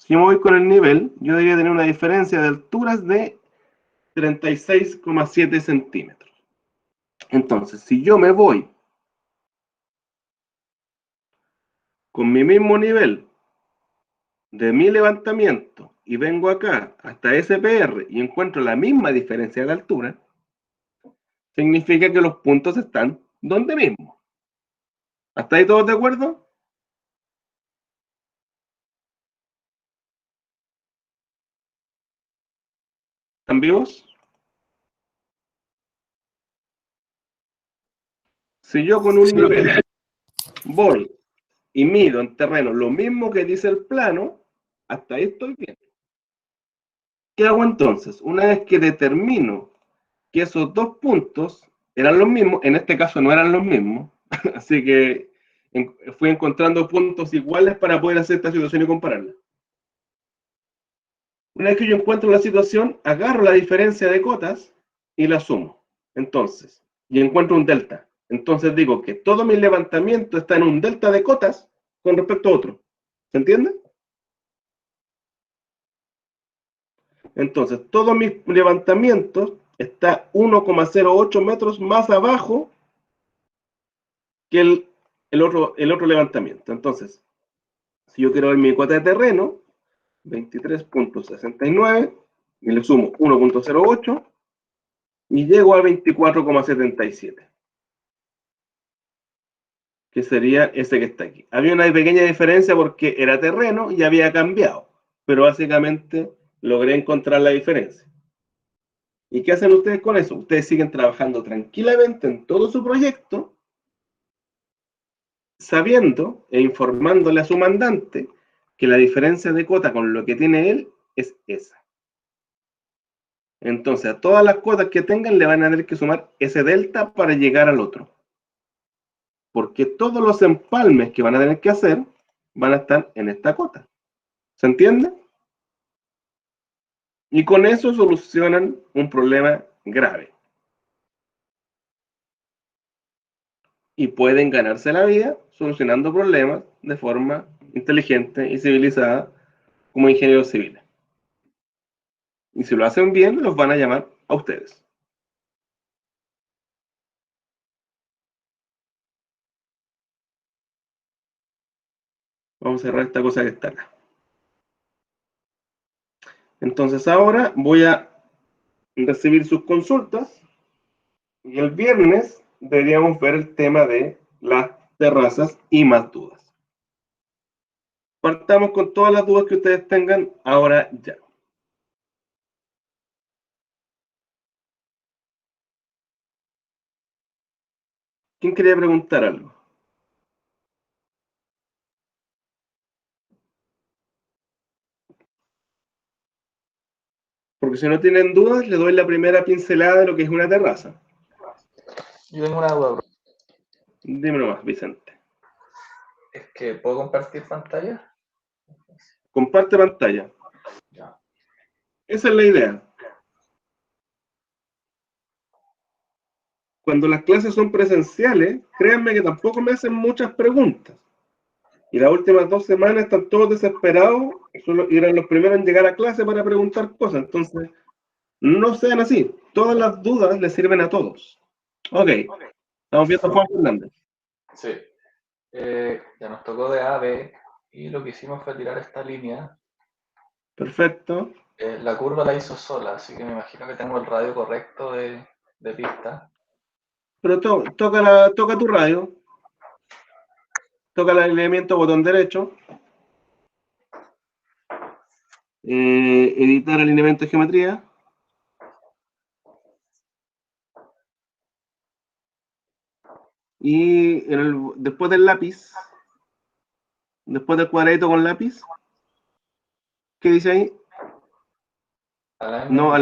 Si me voy con el nivel, yo debería tener una diferencia de alturas de 36,7 centímetros. Entonces, si yo me voy con mi mismo nivel de mi levantamiento y vengo acá hasta SPR y encuentro la misma diferencia de altura, significa que los puntos están donde mismo. ¿Hasta ahí todos de acuerdo? ¿Están vivos? Si yo con un nivel voy y mido en terreno lo mismo que dice el plano, hasta ahí estoy bien. ¿Qué hago entonces? Una vez que determino que esos dos puntos eran los mismos, en este caso no eran los mismos, así que fui encontrando puntos iguales para poder hacer esta situación y compararla. Una vez que yo encuentro la situación, agarro la diferencia de cotas y la sumo. Entonces, y encuentro un delta. Entonces digo que todo mi levantamiento está en un delta de cotas con respecto a otro. ¿Se entiende? Entonces, todo mi levantamiento está 1,08 metros más abajo que el otro levantamiento. Entonces, si yo quiero ver mi cota de terreno, 23,69, y le sumo 1,08, y llego a 24,77, que sería ese que está aquí. Había una pequeña diferencia porque era terreno y había cambiado, pero básicamente logré encontrar la diferencia. ¿Y qué hacen ustedes con eso? Ustedes siguen trabajando tranquilamente en todo su proyecto, sabiendo e informándole a su mandante que la diferencia de cota con lo que tiene él es esa. Entonces, a todas las cotas que tengan le van a tener que sumar ese delta para llegar al otro. Porque todos los empalmes que van a tener que hacer van a estar en esta cota. ¿Se entiende? Y con eso solucionan un problema grave. Y pueden ganarse la vida solucionando problemas de forma inteligente y civilizada como ingenieros civiles. Y si lo hacen bien, los van a llamar a ustedes. Vamos a cerrar esta cosa que está acá. Entonces ahora voy a recibir sus consultas y el viernes deberíamos ver el tema de las terrazas y más dudas. Partamos con todas las dudas que ustedes tengan ahora ya. ¿Quién quería preguntar algo? Porque si no tienen dudas, les doy la primera pincelada de lo que es una terraza. Yo tengo una duda, bro. Dime nomás, Vicente. ¿Es que puedo compartir pantalla? Comparte pantalla. Ya. Esa es la idea. Cuando las clases son presenciales, créanme que tampoco me hacen muchas preguntas. Y las últimas 2 semanas están todos desesperados, y eran los primeros en llegar a clase para preguntar cosas. Entonces, no sean así. Todas las dudas les sirven a todos. Ok. Estamos viendo a Juan Fernández. Sí. Ya nos tocó de A a B y lo que hicimos fue tirar esta línea. Perfecto. La curva la hizo sola, así que me imagino que tengo el radio correcto de pista. Pero toca tu radio. Toca el alineamiento botón derecho. Editar alineamiento de geometría. Y después del lápiz, después del cuadradito con lápiz, ¿qué dice ahí? No, a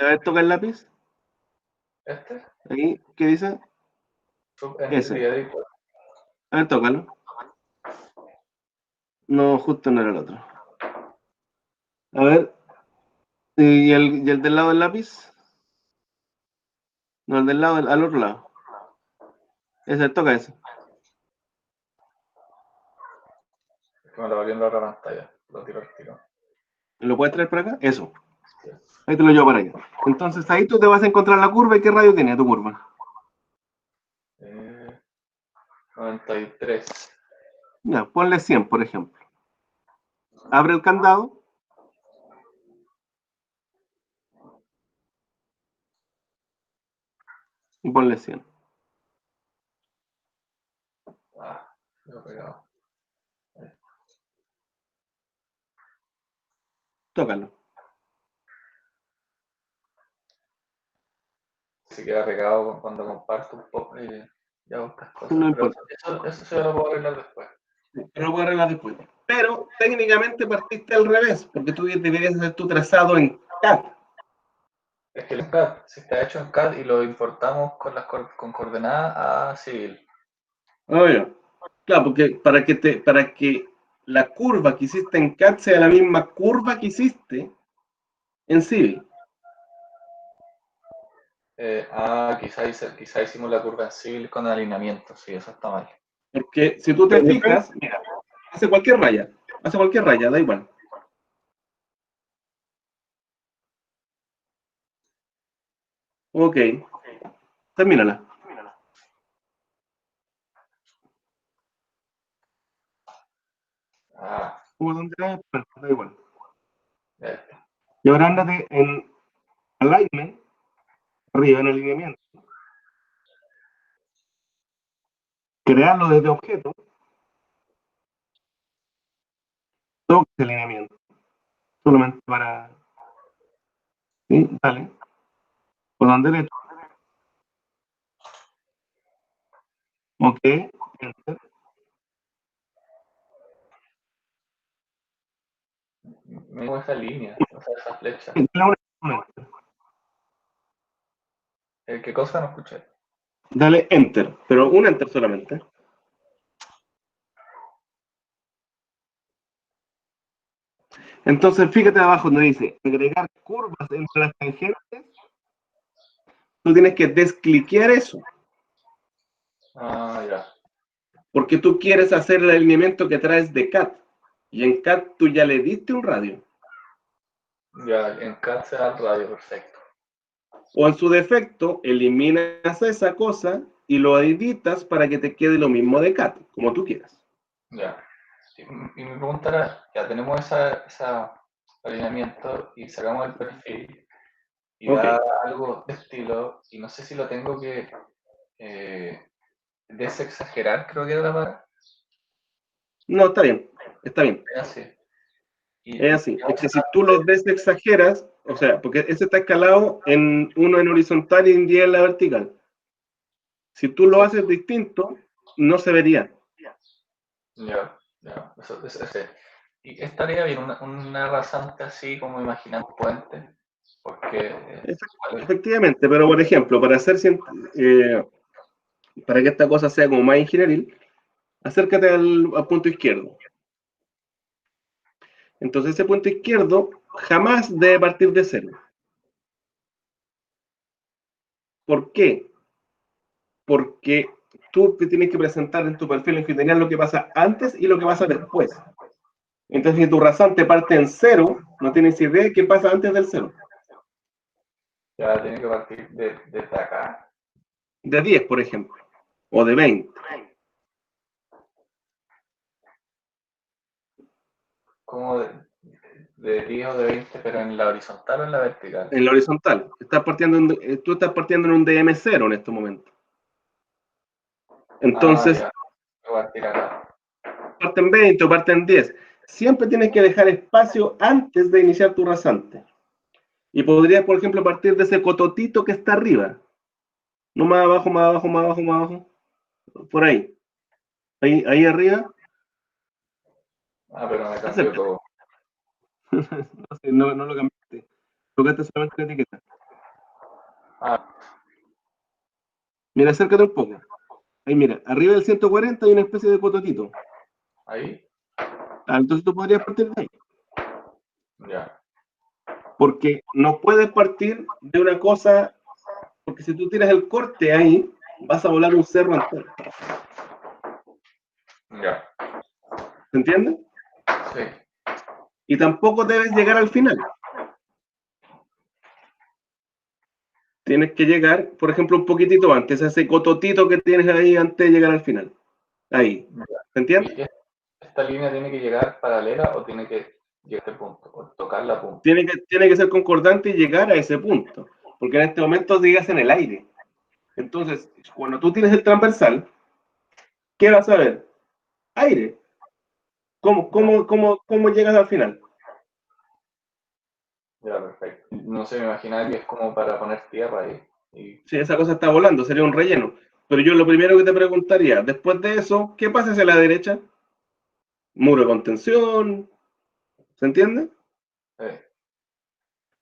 ver, toca el lápiz. ¿Este? Ahí, ¿qué dice? Ese. A ver, tócalo. No, justo no era el otro. A ver. ¿Y el del lado del lápiz? No, el del lado, al otro lado. Ese, toca ese. Es que me lo va viendo la pantalla, lo tiro al tiro. ¿Lo puedes traer para acá? Eso. Ahí te lo llevo para allá. Entonces ahí tú te vas a encontrar la curva y qué radio tiene tu curva. 93. Ya, ponle 100, por ejemplo. Abre el candado. Y ponle 100. Lo he pegado. Tócalo. Se queda pegado cuando comparto un poco y hago estas cosas. No Pero importa. eso se lo puedo arreglar después. Pero lo puedo arreglar después. Pero técnicamente partiste al revés, porque tú deberías hacer tu trazado en CAD. Es que el CAD, se está hecho en CAD y lo importamos con coordenadas a Civil. Oye, claro, porque para que la curva que hiciste en CAD sea la misma curva que hiciste en Civil. Quizá hicimos la curva en Civil con alineamiento, sí, eso está mal. Porque si tú te fijas, mira, hace cualquier raya, da igual. Ok, termínala. Como donde da igual. Ya está. Y ahora ándate en alignment, arriba en alineamiento. Crearlo desde objeto. Toque ese alineamiento. Solamente para... ¿Sí? Dale. Botón derecho. Ok. Enter. Me gusta esa línea, o sea, esa flecha. ¿Qué cosa no escuché? Dale enter, pero un enter solamente. Entonces, fíjate abajo donde dice agregar curvas entre las tangentes. Tú tienes que descliquear eso. Ya. Porque tú quieres hacer el alineamiento que traes de CAD. Y en CAD tú ya le diste un radio. Ya, en CAD se da el radio, perfecto. O en su defecto, eliminas esa cosa y lo editas para que te quede lo mismo de CAD, como tú quieras. Ya. Y mi pregunta era, ya tenemos esa alineamiento y sacamos el perfil y da algo de estilo, y no sé si lo tengo que desexagerar, creo que era la palabra. No, está bien, está bien. Es así. Es así. Es que si tú lo desexageras, o sea, porque ese está escalado en uno en horizontal y en 10 en la vertical. Si tú lo haces distinto, no se vería. Ya, eso. Y estaría bien una rasante así como imaginar un puente, porque... Efectivamente, pero por ejemplo, para que esta cosa sea como más ingenieril, acércate al punto izquierdo. Entonces ese punto izquierdo jamás debe partir de cero. ¿Por qué? Porque tú te tienes que presentar en tu perfil longitudinal lo que pasa antes y lo que pasa después. Entonces, si tu rasante parte en cero, no tienes idea de qué pasa antes del cero. Ya tiene que partir desde acá. De 10, por ejemplo, o de 20. Como de 10 o de 20, pero en la horizontal o en la vertical. En la horizontal. Tú estás partiendo en un DM0 en este momento. Entonces, Ya. Voy a partir acá. parten 20 o parten 10. Siempre tienes que dejar espacio antes de iniciar tu rasante. Y podrías, por ejemplo, partir de ese cototito que está arriba. No más abajo, más abajo, más abajo, más abajo. Por ahí. Ahí arriba. Pero me cambió todo. No lo cambiaste. Tocaste solamente la etiqueta. Mira, acércate un poco. Ahí mira, arriba del 140 hay una especie de cototito. ¿Ahí? Entonces tú podrías partir de ahí. Ya. Porque no puedes partir de una cosa, porque si tú tiras el corte ahí, vas a volar un cerro entero. Ya. ¿Se entiende? Sí. Y tampoco debes llegar al final. Tienes que llegar, por ejemplo, un poquitito antes, ese cototito que tienes ahí antes de llegar al final. Ahí. ¿Se entiende? ¿Y esta línea tiene que llegar paralela o tiene que llegar a este punto? O tocar la punta. Tiene que ser concordante y llegar a ese punto. Porque en este momento llegas en el aire. Entonces, cuando tú tienes el transversal, ¿qué vas a ver? Aire. ¿Cómo llegas al final? Ya, perfecto. No sé, me imaginaba que es como para poner tierra ahí. Si esa cosa está volando, sería un relleno. Pero yo lo primero que te preguntaría, después de eso, ¿qué pasa hacia la derecha? Muro de contención. ¿Se entiende? Sí.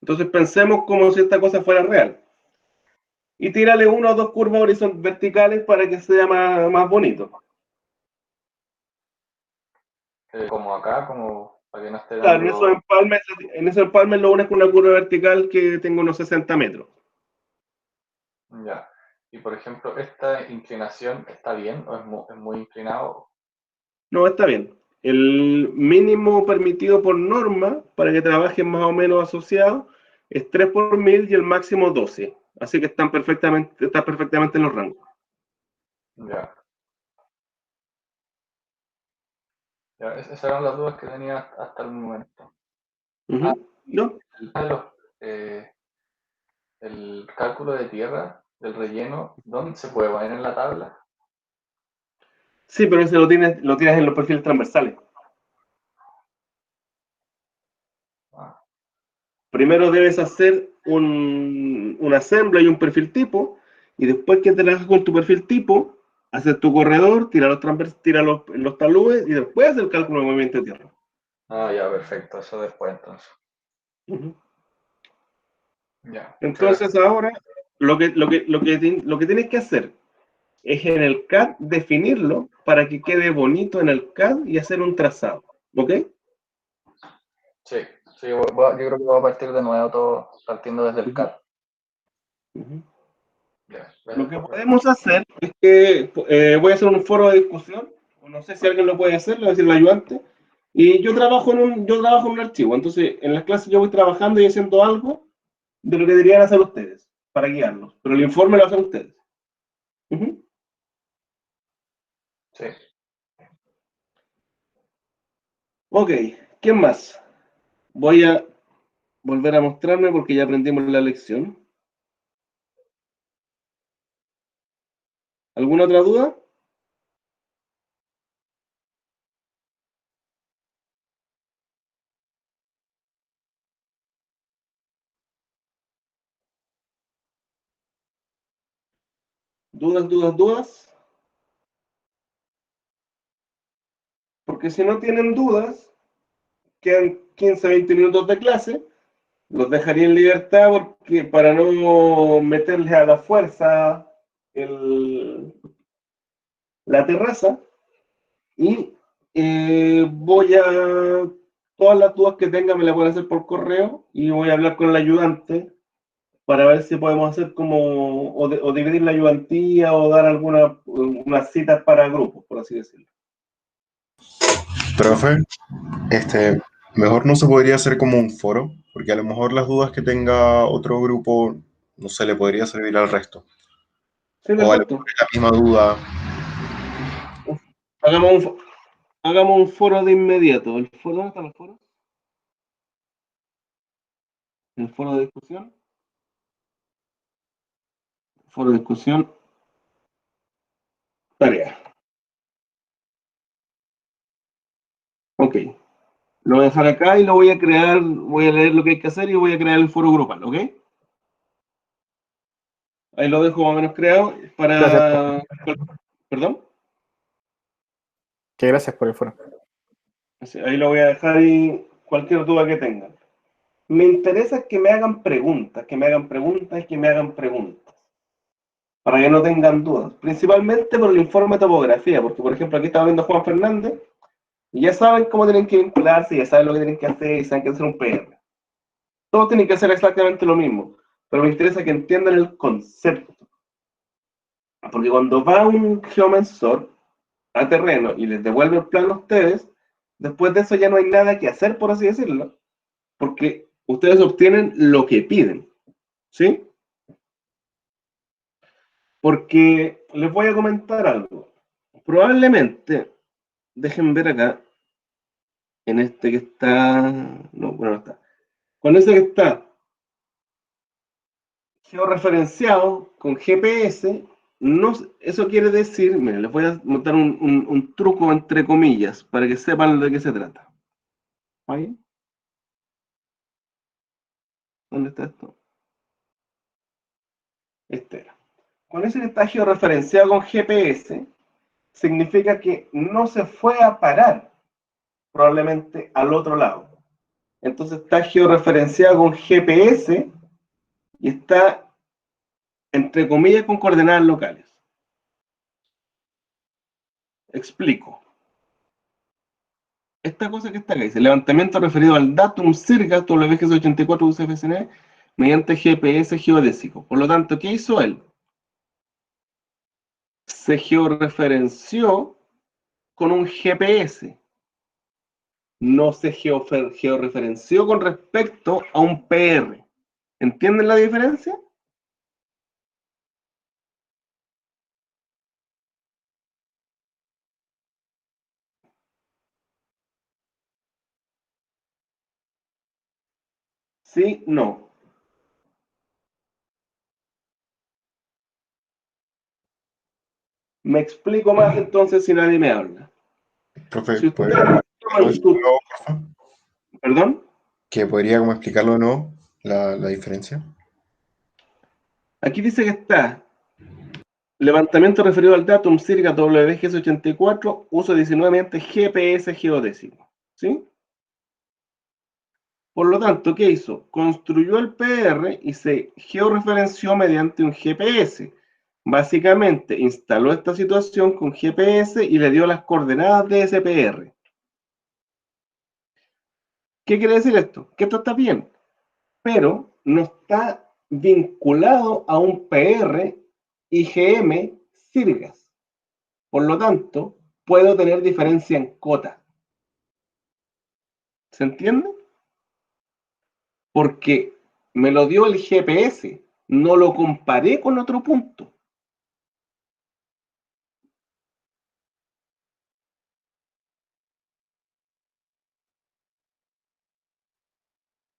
Entonces pensemos como si esta cosa fuera real. Y tírale una o dos curvas verticales para que sea más bonito. Como acá, como para que no esté Claro, dando... en esos empalmes lo unes con una curva vertical que tenga unos 60 metros. Ya. Y por ejemplo, ¿esta inclinación está bien o es muy inclinado? No, está bien. El mínimo permitido por norma para que trabajen más o menos asociados es 3 por 1000 y el máximo 12. Así que está perfectamente en los rangos. Ya. Ya, esas eran las dudas que tenía hasta el momento. ¿No? El cálculo de tierra del relleno, ¿dónde se puede poner en la tabla? Sí, pero ese lo tienes en los perfiles transversales. Primero debes hacer una assembly y un perfil tipo, y después que trabajas con tu perfil tipo, haces tu corredor, tira los taludes y después haces el cálculo de movimiento de tierra. Ya, perfecto, eso después entonces. Ya, Entonces ahora lo que tienes que hacer es en el CAD definirlo para que quede bonito en el CAD y hacer un trazado. ¿Ok? Sí, yo creo que voy a partir de nuevo todo partiendo desde el CAD. Ya, Lo que podemos hacer es que voy a hacer un foro de discusión, o no sé si alguien lo puede hacer, lo va a decir el ayudante, y yo trabajo en un archivo, entonces en las clases yo voy trabajando y haciendo algo de lo que deberían hacer ustedes, para guiarlos, pero el informe lo hacen ustedes. Sí. Ok, ¿quién más? Voy a volver a mostrarme porque ya aprendimos la lección. ¿Alguna otra duda? ¿Dudas? Porque si no tienen dudas, quedan 15, 20 minutos de clase, los dejaría en libertad porque para no meterles a la fuerza la terraza y todas las dudas que tengan me las pueden hacer por correo y voy a hablar con el ayudante para ver si podemos hacer como o dividir la ayudantía o dar unas citas para grupos, por así decirlo. Profe, mejor no se podría hacer como un foro, porque a lo mejor las dudas que tenga otro grupo no se le podría servir al resto. Sí, O a lo perfecto. mejor la misma duda. Hagamos un foro de inmediato. ¿Dónde están los foros? ¿El foro de discusión? Foro de discusión. Tarea. Ok. Lo voy a dejar acá y lo voy a crear. Voy a leer lo que hay que hacer y voy a crear el foro grupal, ¿ok? Ahí lo dejo más o menos creado para... ¿Perdón? Que gracias por el foro. Ahí lo voy a dejar y cualquier duda que tengan. Me interesa que me hagan preguntas, para que no tengan dudas. Principalmente por el informe de topografía, porque por ejemplo aquí estaba viendo a Juan Fernández y ya saben cómo tienen que vincularse, ya saben lo que tienen que hacer y saben que hacer un PR. Todos tienen que hacer exactamente lo mismo, pero me interesa que entiendan el concepto. Porque cuando va un geomensor a terreno y les devuelve el plano a ustedes, Después de eso ya no hay nada que hacer, por así decirlo, porque ustedes obtienen lo que piden, ¿sí? Porque les voy a comentar algo. Probablemente, dejen ver acá, en este que está, no, bueno, no está. Con ese que está georreferenciado con GPS, no, eso quiere decir, miren, les voy a montar un truco entre comillas para que sepan de qué se trata. ¿Ahí? ¿Dónde está esto? Este era. Con ese que está georreferenciado con GPS, significa que no se fue a parar probablemente al otro lado. Entonces está georreferenciado con GPS y está, entre comillas, con coordenadas locales. Explico. Esta cosa que está acá dice, levantamiento referido al datum circa WGS84 UCFSN mediante GPS geodésico. Por lo tanto, ¿qué hizo él? Se georreferenció con un GPS. No se georreferenció con respecto a un PR. ¿Entienden la diferencia? Sí, no. Me explico más entonces si nadie me habla. Profe, Si ¿puede ustedes explicarlo toman de su... nuevo, porfa? ¿Perdón? ¿Que podría como explicarlo de nuevo, la diferencia? Aquí dice que está levantamiento referido al datum circa WGS84, uso 19 mediante GPS geodésico. ¿Sí? Por lo tanto, ¿qué hizo? Construyó el PR y se georreferenció mediante un GPS. Básicamente, instaló esta situación con GPS y le dio las coordenadas de ese PR. ¿Qué quiere decir esto? Que esto está bien, pero no está vinculado a un PR IGM Sirgas. Por lo tanto, puedo tener diferencia en cota. ¿Se entiende? Porque me lo dio el GPS, no lo comparé con otro punto.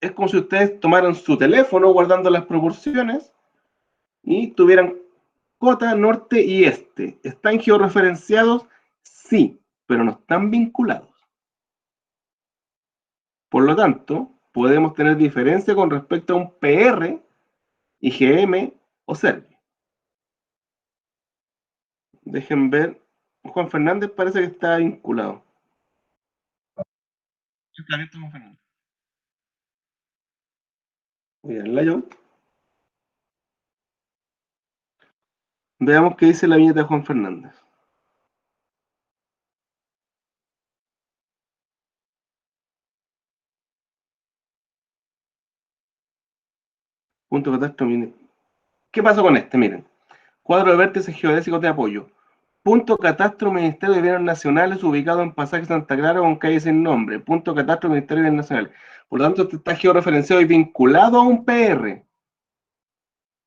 Es como si ustedes tomaran su teléfono guardando las proporciones y tuvieran cota, norte y este. ¿Están georreferenciados? Sí, pero no están vinculados. Por lo tanto, podemos tener diferencia con respecto a un PR, IGM o CERVI. Dejen ver. Juan Fernández parece que está vinculado. Está abierto Juan Fernández. Voy a darle yo. Veamos qué dice la viñeta de Juan Fernández. Punto catastro. ¿Qué pasó con este? Miren. Cuadro de vértices geodésicos de apoyo. Punto catastro Ministerio de Bienes Nacionales ubicado en Pasaje Santa Clara con calle sin nombre. Punto catastro Ministerio de Bienes Nacionales. Por lo tanto, este está georreferenciado y vinculado a un PR.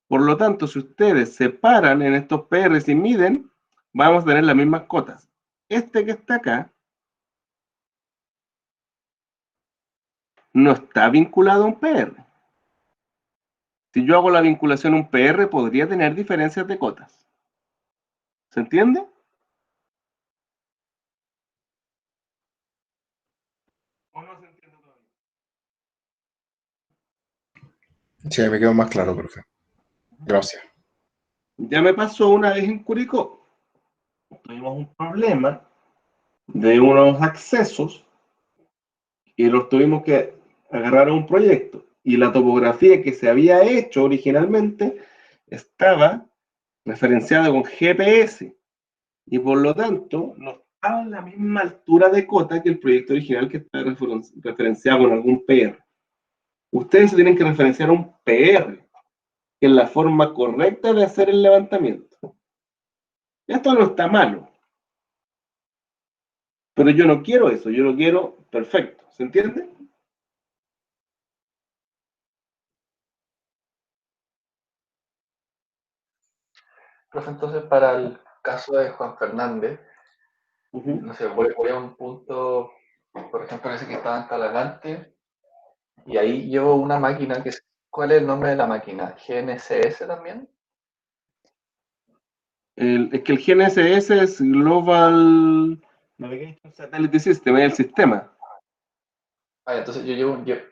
Por lo tanto, si ustedes se paran en estos PRs y miden, vamos a tener las mismas cotas. Este que está acá no está vinculado a un PR. Si yo hago la vinculación a un PR, podría tener diferencias de cotas. ¿Se entiende? ¿O no se entiende todavía? Sí, me quedó más claro, profe. Gracias. Ya me pasó una vez en Curicó. Tuvimos un problema de unos accesos y los tuvimos que agarrar a un proyecto. Y la topografía que se había hecho originalmente estaba referenciada con GPS y por lo tanto no estaba a la misma altura de cota que el proyecto original que está referenciado con algún PR. Ustedes se tienen que referenciar a un PR, que es la forma correcta de hacer el levantamiento. Esto no está malo. Pero yo no quiero eso, yo lo quiero perfecto. ¿Se entiende? Profe, entonces para el caso de Juan Fernández, Ujú. no sé, voy a un punto, por ejemplo, ese que estaba en Talagante, y ahí llevo una máquina que ¿cuál es el nombre de la máquina? ¿GNSS también? Es que el GNSS es Global Navigation Satellite System, es el sistema. Ah, entonces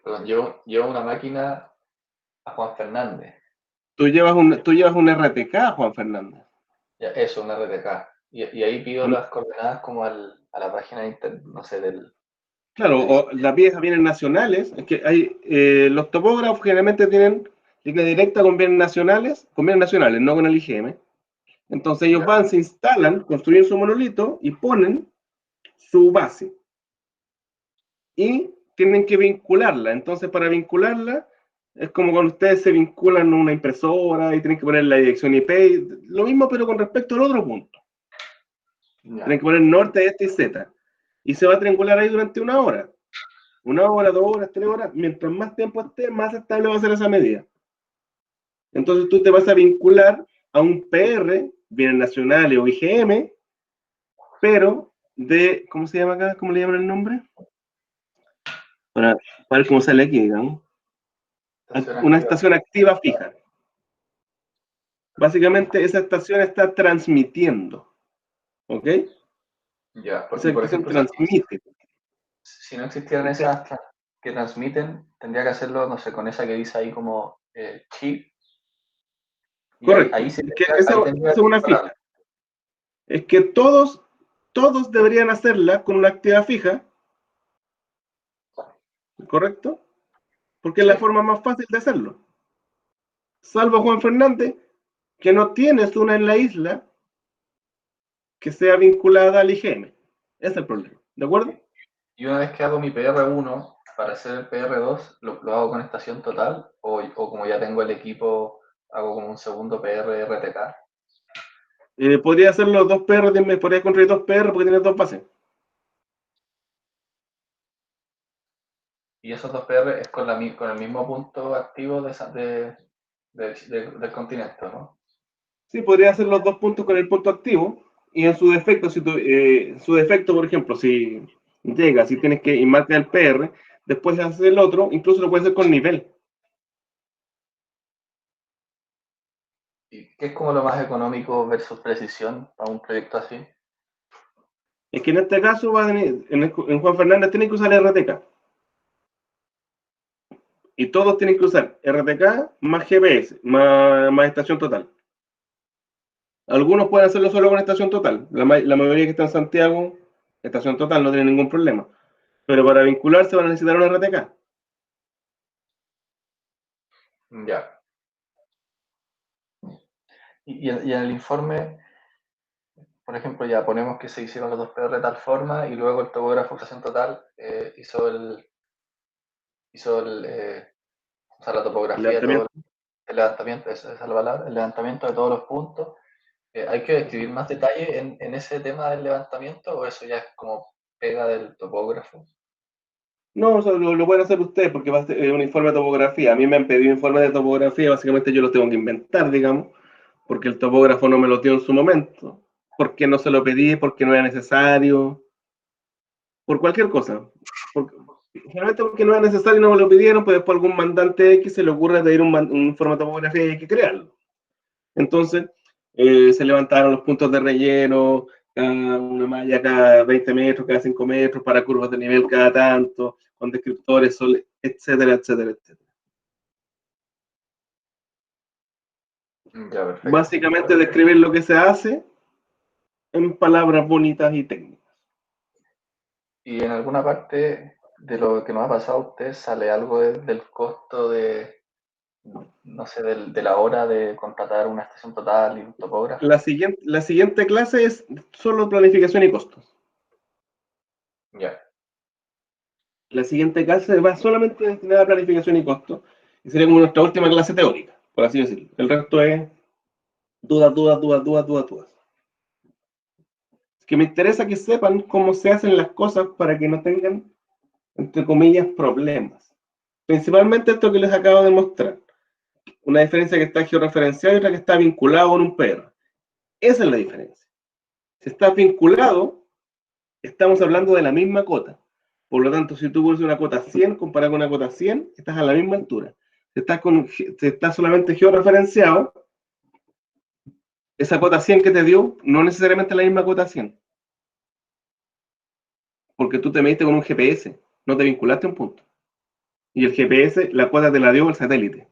perdón, llevo una máquina a Juan Fernández. Tú llevas un RTK, Juan Fernández. Ya, eso, una RTK. Y ahí pido las coordenadas como a la página de internet, no sé, Claro, o las vías vienen nacionales. Es que hay, los topógrafos generalmente tienen línea directa con bienes nacionales, no con el IGM. Entonces ellos Ya. van, se instalan, construyen su monolito y ponen su base. Y tienen que vincularla. Entonces, para vincularla, es como cuando ustedes se vinculan a una impresora y tienen que poner la dirección IP. Lo mismo, pero con respecto al otro punto. Ya. Tienen que poner norte, este y z. Y se va a triangular ahí durante 1 hora. 1 hora, 2 horas, 3 horas. Mientras más tiempo esté, más estable va a ser esa medida. Entonces tú te vas a vincular a un PR, bienes nacionales o IGM, pero de, ¿cómo se llama acá? ¿Cómo le llaman el nombre? Para ver cómo sale aquí, digamos. Una estación activa fija. Básicamente esa estación está transmitiendo. ¿Ok? Ya, Esa y por estación ejemplo, transmite. si no existieran esas que transmiten, tendría que hacerlo, no sé, con esa que dice ahí como chip. Y Correcto. ahí Es que esa tendría es que una separarlo. fija. Es que todos deberían hacerla con una actividad fija. ¿Correcto? Porque es la forma más fácil de hacerlo. Salvo Juan Fernández, que no tienes una en la isla que sea vinculada al IGM. Ese es el problema. ¿De acuerdo? Y una vez que hago mi PR1, para hacer el PR2, ¿lo hago con estación total? O como ya tengo el equipo, hago como un segundo PR RTK. Podría hacer los 2 PR, podría construir 2 PR porque tienes 2 bases. Y esos 2 PR es con el mismo punto activo del continente, ¿no? Sí, podría hacer los 2 puntos con el punto activo. Y en su defecto, por ejemplo, si llegas y tienes que marcar el PR, después hacer el otro, incluso lo puedes hacer con nivel. ¿Y qué es como lo más económico versus precisión para un proyecto así? Es que en este caso, en Juan Fernández tienen que usar RTK. Y todos tienen que usar RTK más GPS, más estación total. Algunos pueden hacerlo solo con estación total. La mayoría que está en Santiago, estación total, no tiene ningún problema. Pero para vincularse van a necesitar una RTK. Ya. Y en el informe, por ejemplo, ya ponemos que se hicieron los 2 PR de tal forma y luego el topógrafo estación total hizo o sea, la topografía de todo el levantamiento, esa es la palabra, el levantamiento de todos los puntos. ¿Hay que describir más detalle en ese tema del levantamiento o eso ya es como pega del topógrafo? No, eso lo pueden hacer ustedes porque va a ser un informe de topografía. A mí me han pedido informes de topografía, básicamente yo los tengo que inventar, digamos, porque el topógrafo no me lo dio en su momento, porque no se lo pedí, porque no era necesario, por cualquier cosa. Generalmente porque no era necesario y no me lo pidieron, pues después algún mandante X se le ocurre pedir un informe de topografía y hay que crearlo. Entonces, se levantaron los puntos de relleno, una malla cada 20 metros, cada 5 metros, para curvas de nivel cada tanto, con descriptores, etcétera, etcétera, etcétera. Ya, perfecto. Básicamente describir lo que se hace en palabras bonitas y técnicas. Y en alguna parte de lo que nos ha pasado a usted sale algo del costo no sé, de la hora de contratar una estación total y un topógrafo. La siguiente clase es solo planificación y costos. Ya. La siguiente clase va solamente destinada a planificación y costos. Y sería como nuestra última clase teórica, por así decirlo. El resto es dudas. que me interesa que sepan cómo se hacen las cosas para que no tengan, entre comillas, problemas. Principalmente esto que les acabo de mostrar. Una diferencia que está georreferenciada y otra que está vinculado con un PR. Esa es la diferencia. Si estás vinculado, estamos hablando de la misma cota. Por lo tanto, si tú pones una cota 100 comparada con una cota 100, estás a la misma altura. Si estás solamente georreferenciado, esa cota 100 que te dio no necesariamente es la misma cota 100. Porque tú te mediste con un GPS, no te vinculaste a un punto. Y el GPS, la cuota te la dio el satélite.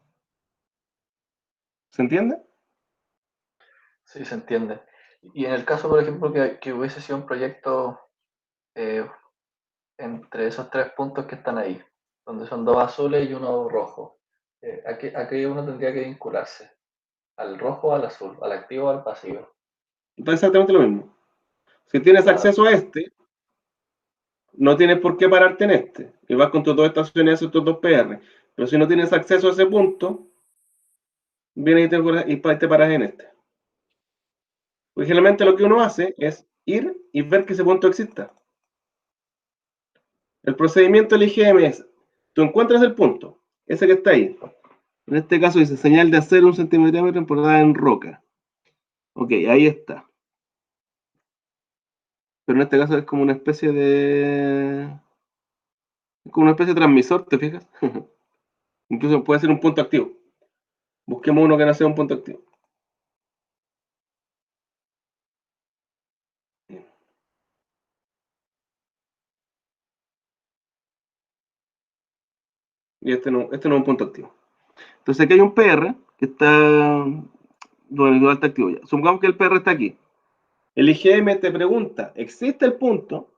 ¿Se entiende? Sí, se entiende. Y en el caso, por ejemplo, que hubiese sido un proyecto entre esos 3 puntos que están ahí, donde son 2 azules y uno rojo, ¿a qué uno tendría que vincularse? ¿Al rojo o al azul? ¿Al activo o al pasivo? Entonces, exactamente lo mismo. Si tienes Claro. acceso a este, no tienes por qué pararte en este. Y vas con tus 2 estaciones y haces tus 2 PR. Pero si no tienes acceso a ese punto, vienes y te paras en este. Porque generalmente lo que uno hace es ir y ver que ese punto exista. El procedimiento del IGM es, tú encuentras el punto, ese que está ahí. En este caso dice señal de acero 1 centímetro temporada en roca. Ok, ahí está. Pero en este caso es como una especie de... Es como una especie de transmisor, ¿te fijas? Incluso puede ser un punto activo. Busquemos uno que no sea un punto activo. Y este no es un punto activo. Entonces aquí hay un PR que está... Bueno, está activo ya. Supongamos que el PR está aquí. El IGM te pregunta, ¿existe el punto?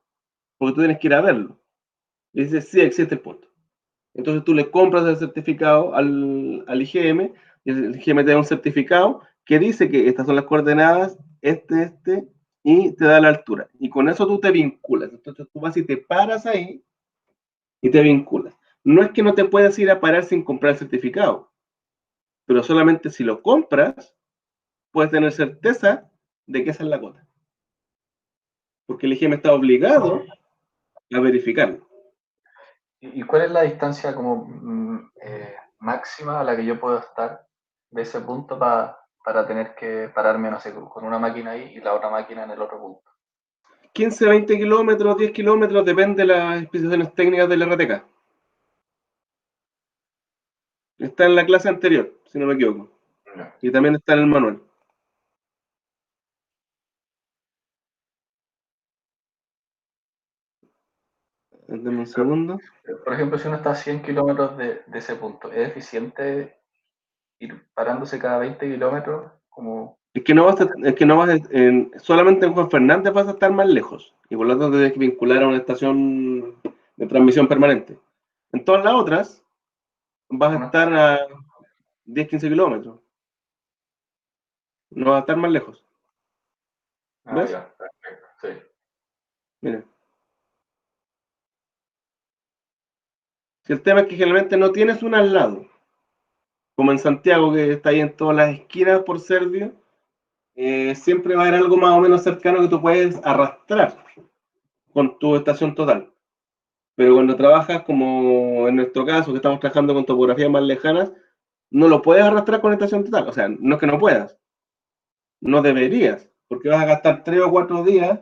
Porque tú tienes que ir a verlo. Y dice, sí, existe el punto. Entonces tú le compras el certificado al IGM, y el IGM te da un certificado que dice que estas son las coordenadas, y te da la altura. Y con eso tú te vinculas. Entonces tú vas y te paras ahí y te vinculas. No es que no te puedas ir a parar sin comprar el certificado, pero solamente si lo compras, puedes tener certeza de que esa es la cota. Porque el IGM está obligado a verificarlo. ¿Y cuál es la distancia como máxima a la que yo puedo estar de ese punto para tener que pararme, no sé, con una máquina ahí y la otra máquina en el otro punto? 15, 20 kilómetros, 10 kilómetros, depende de las especificaciones técnicas del RTK. Está en la clase anterior, si no me equivoco. No. Y también está en el manual. Dame un segundo. Por ejemplo, si uno está a 100 kilómetros de ese punto, ¿es eficiente ir parándose cada 20 kilómetros? Como... Es que no vas solamente en Juan Fernández vas a estar más lejos. Y por lo tanto tienes que vincular a una estación de transmisión permanente. En todas las otras vas a estar a 10, 15 kilómetros. No vas a estar más lejos. ¿Ves? Ya, perfecto, sí. Mira. Si el tema es que generalmente no tienes una al lado, como en Santiago, que está ahí en todas las esquinas por Servio, siempre va a haber algo más o menos cercano que tú puedes arrastrar con tu estación total. Pero cuando trabajas, como en nuestro caso, que estamos trabajando con topografías más lejanas, no lo puedes arrastrar con estación total. O sea, no es que no puedas, no deberías, porque vas a gastar 3 o 4 días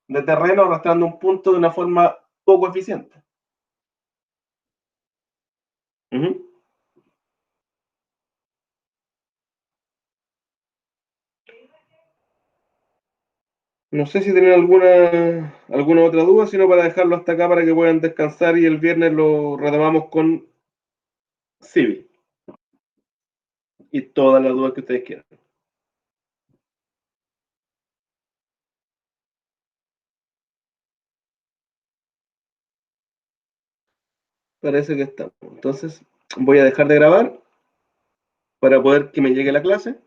de terreno arrastrando un punto de una forma poco eficiente. No sé si tienen alguna otra duda, sino para dejarlo hasta acá para que puedan descansar y el viernes lo retomamos con Civil. Y todas las dudas que ustedes quieran. Parece que estamos. Entonces, voy a dejar de grabar para poder que me llegue la clase.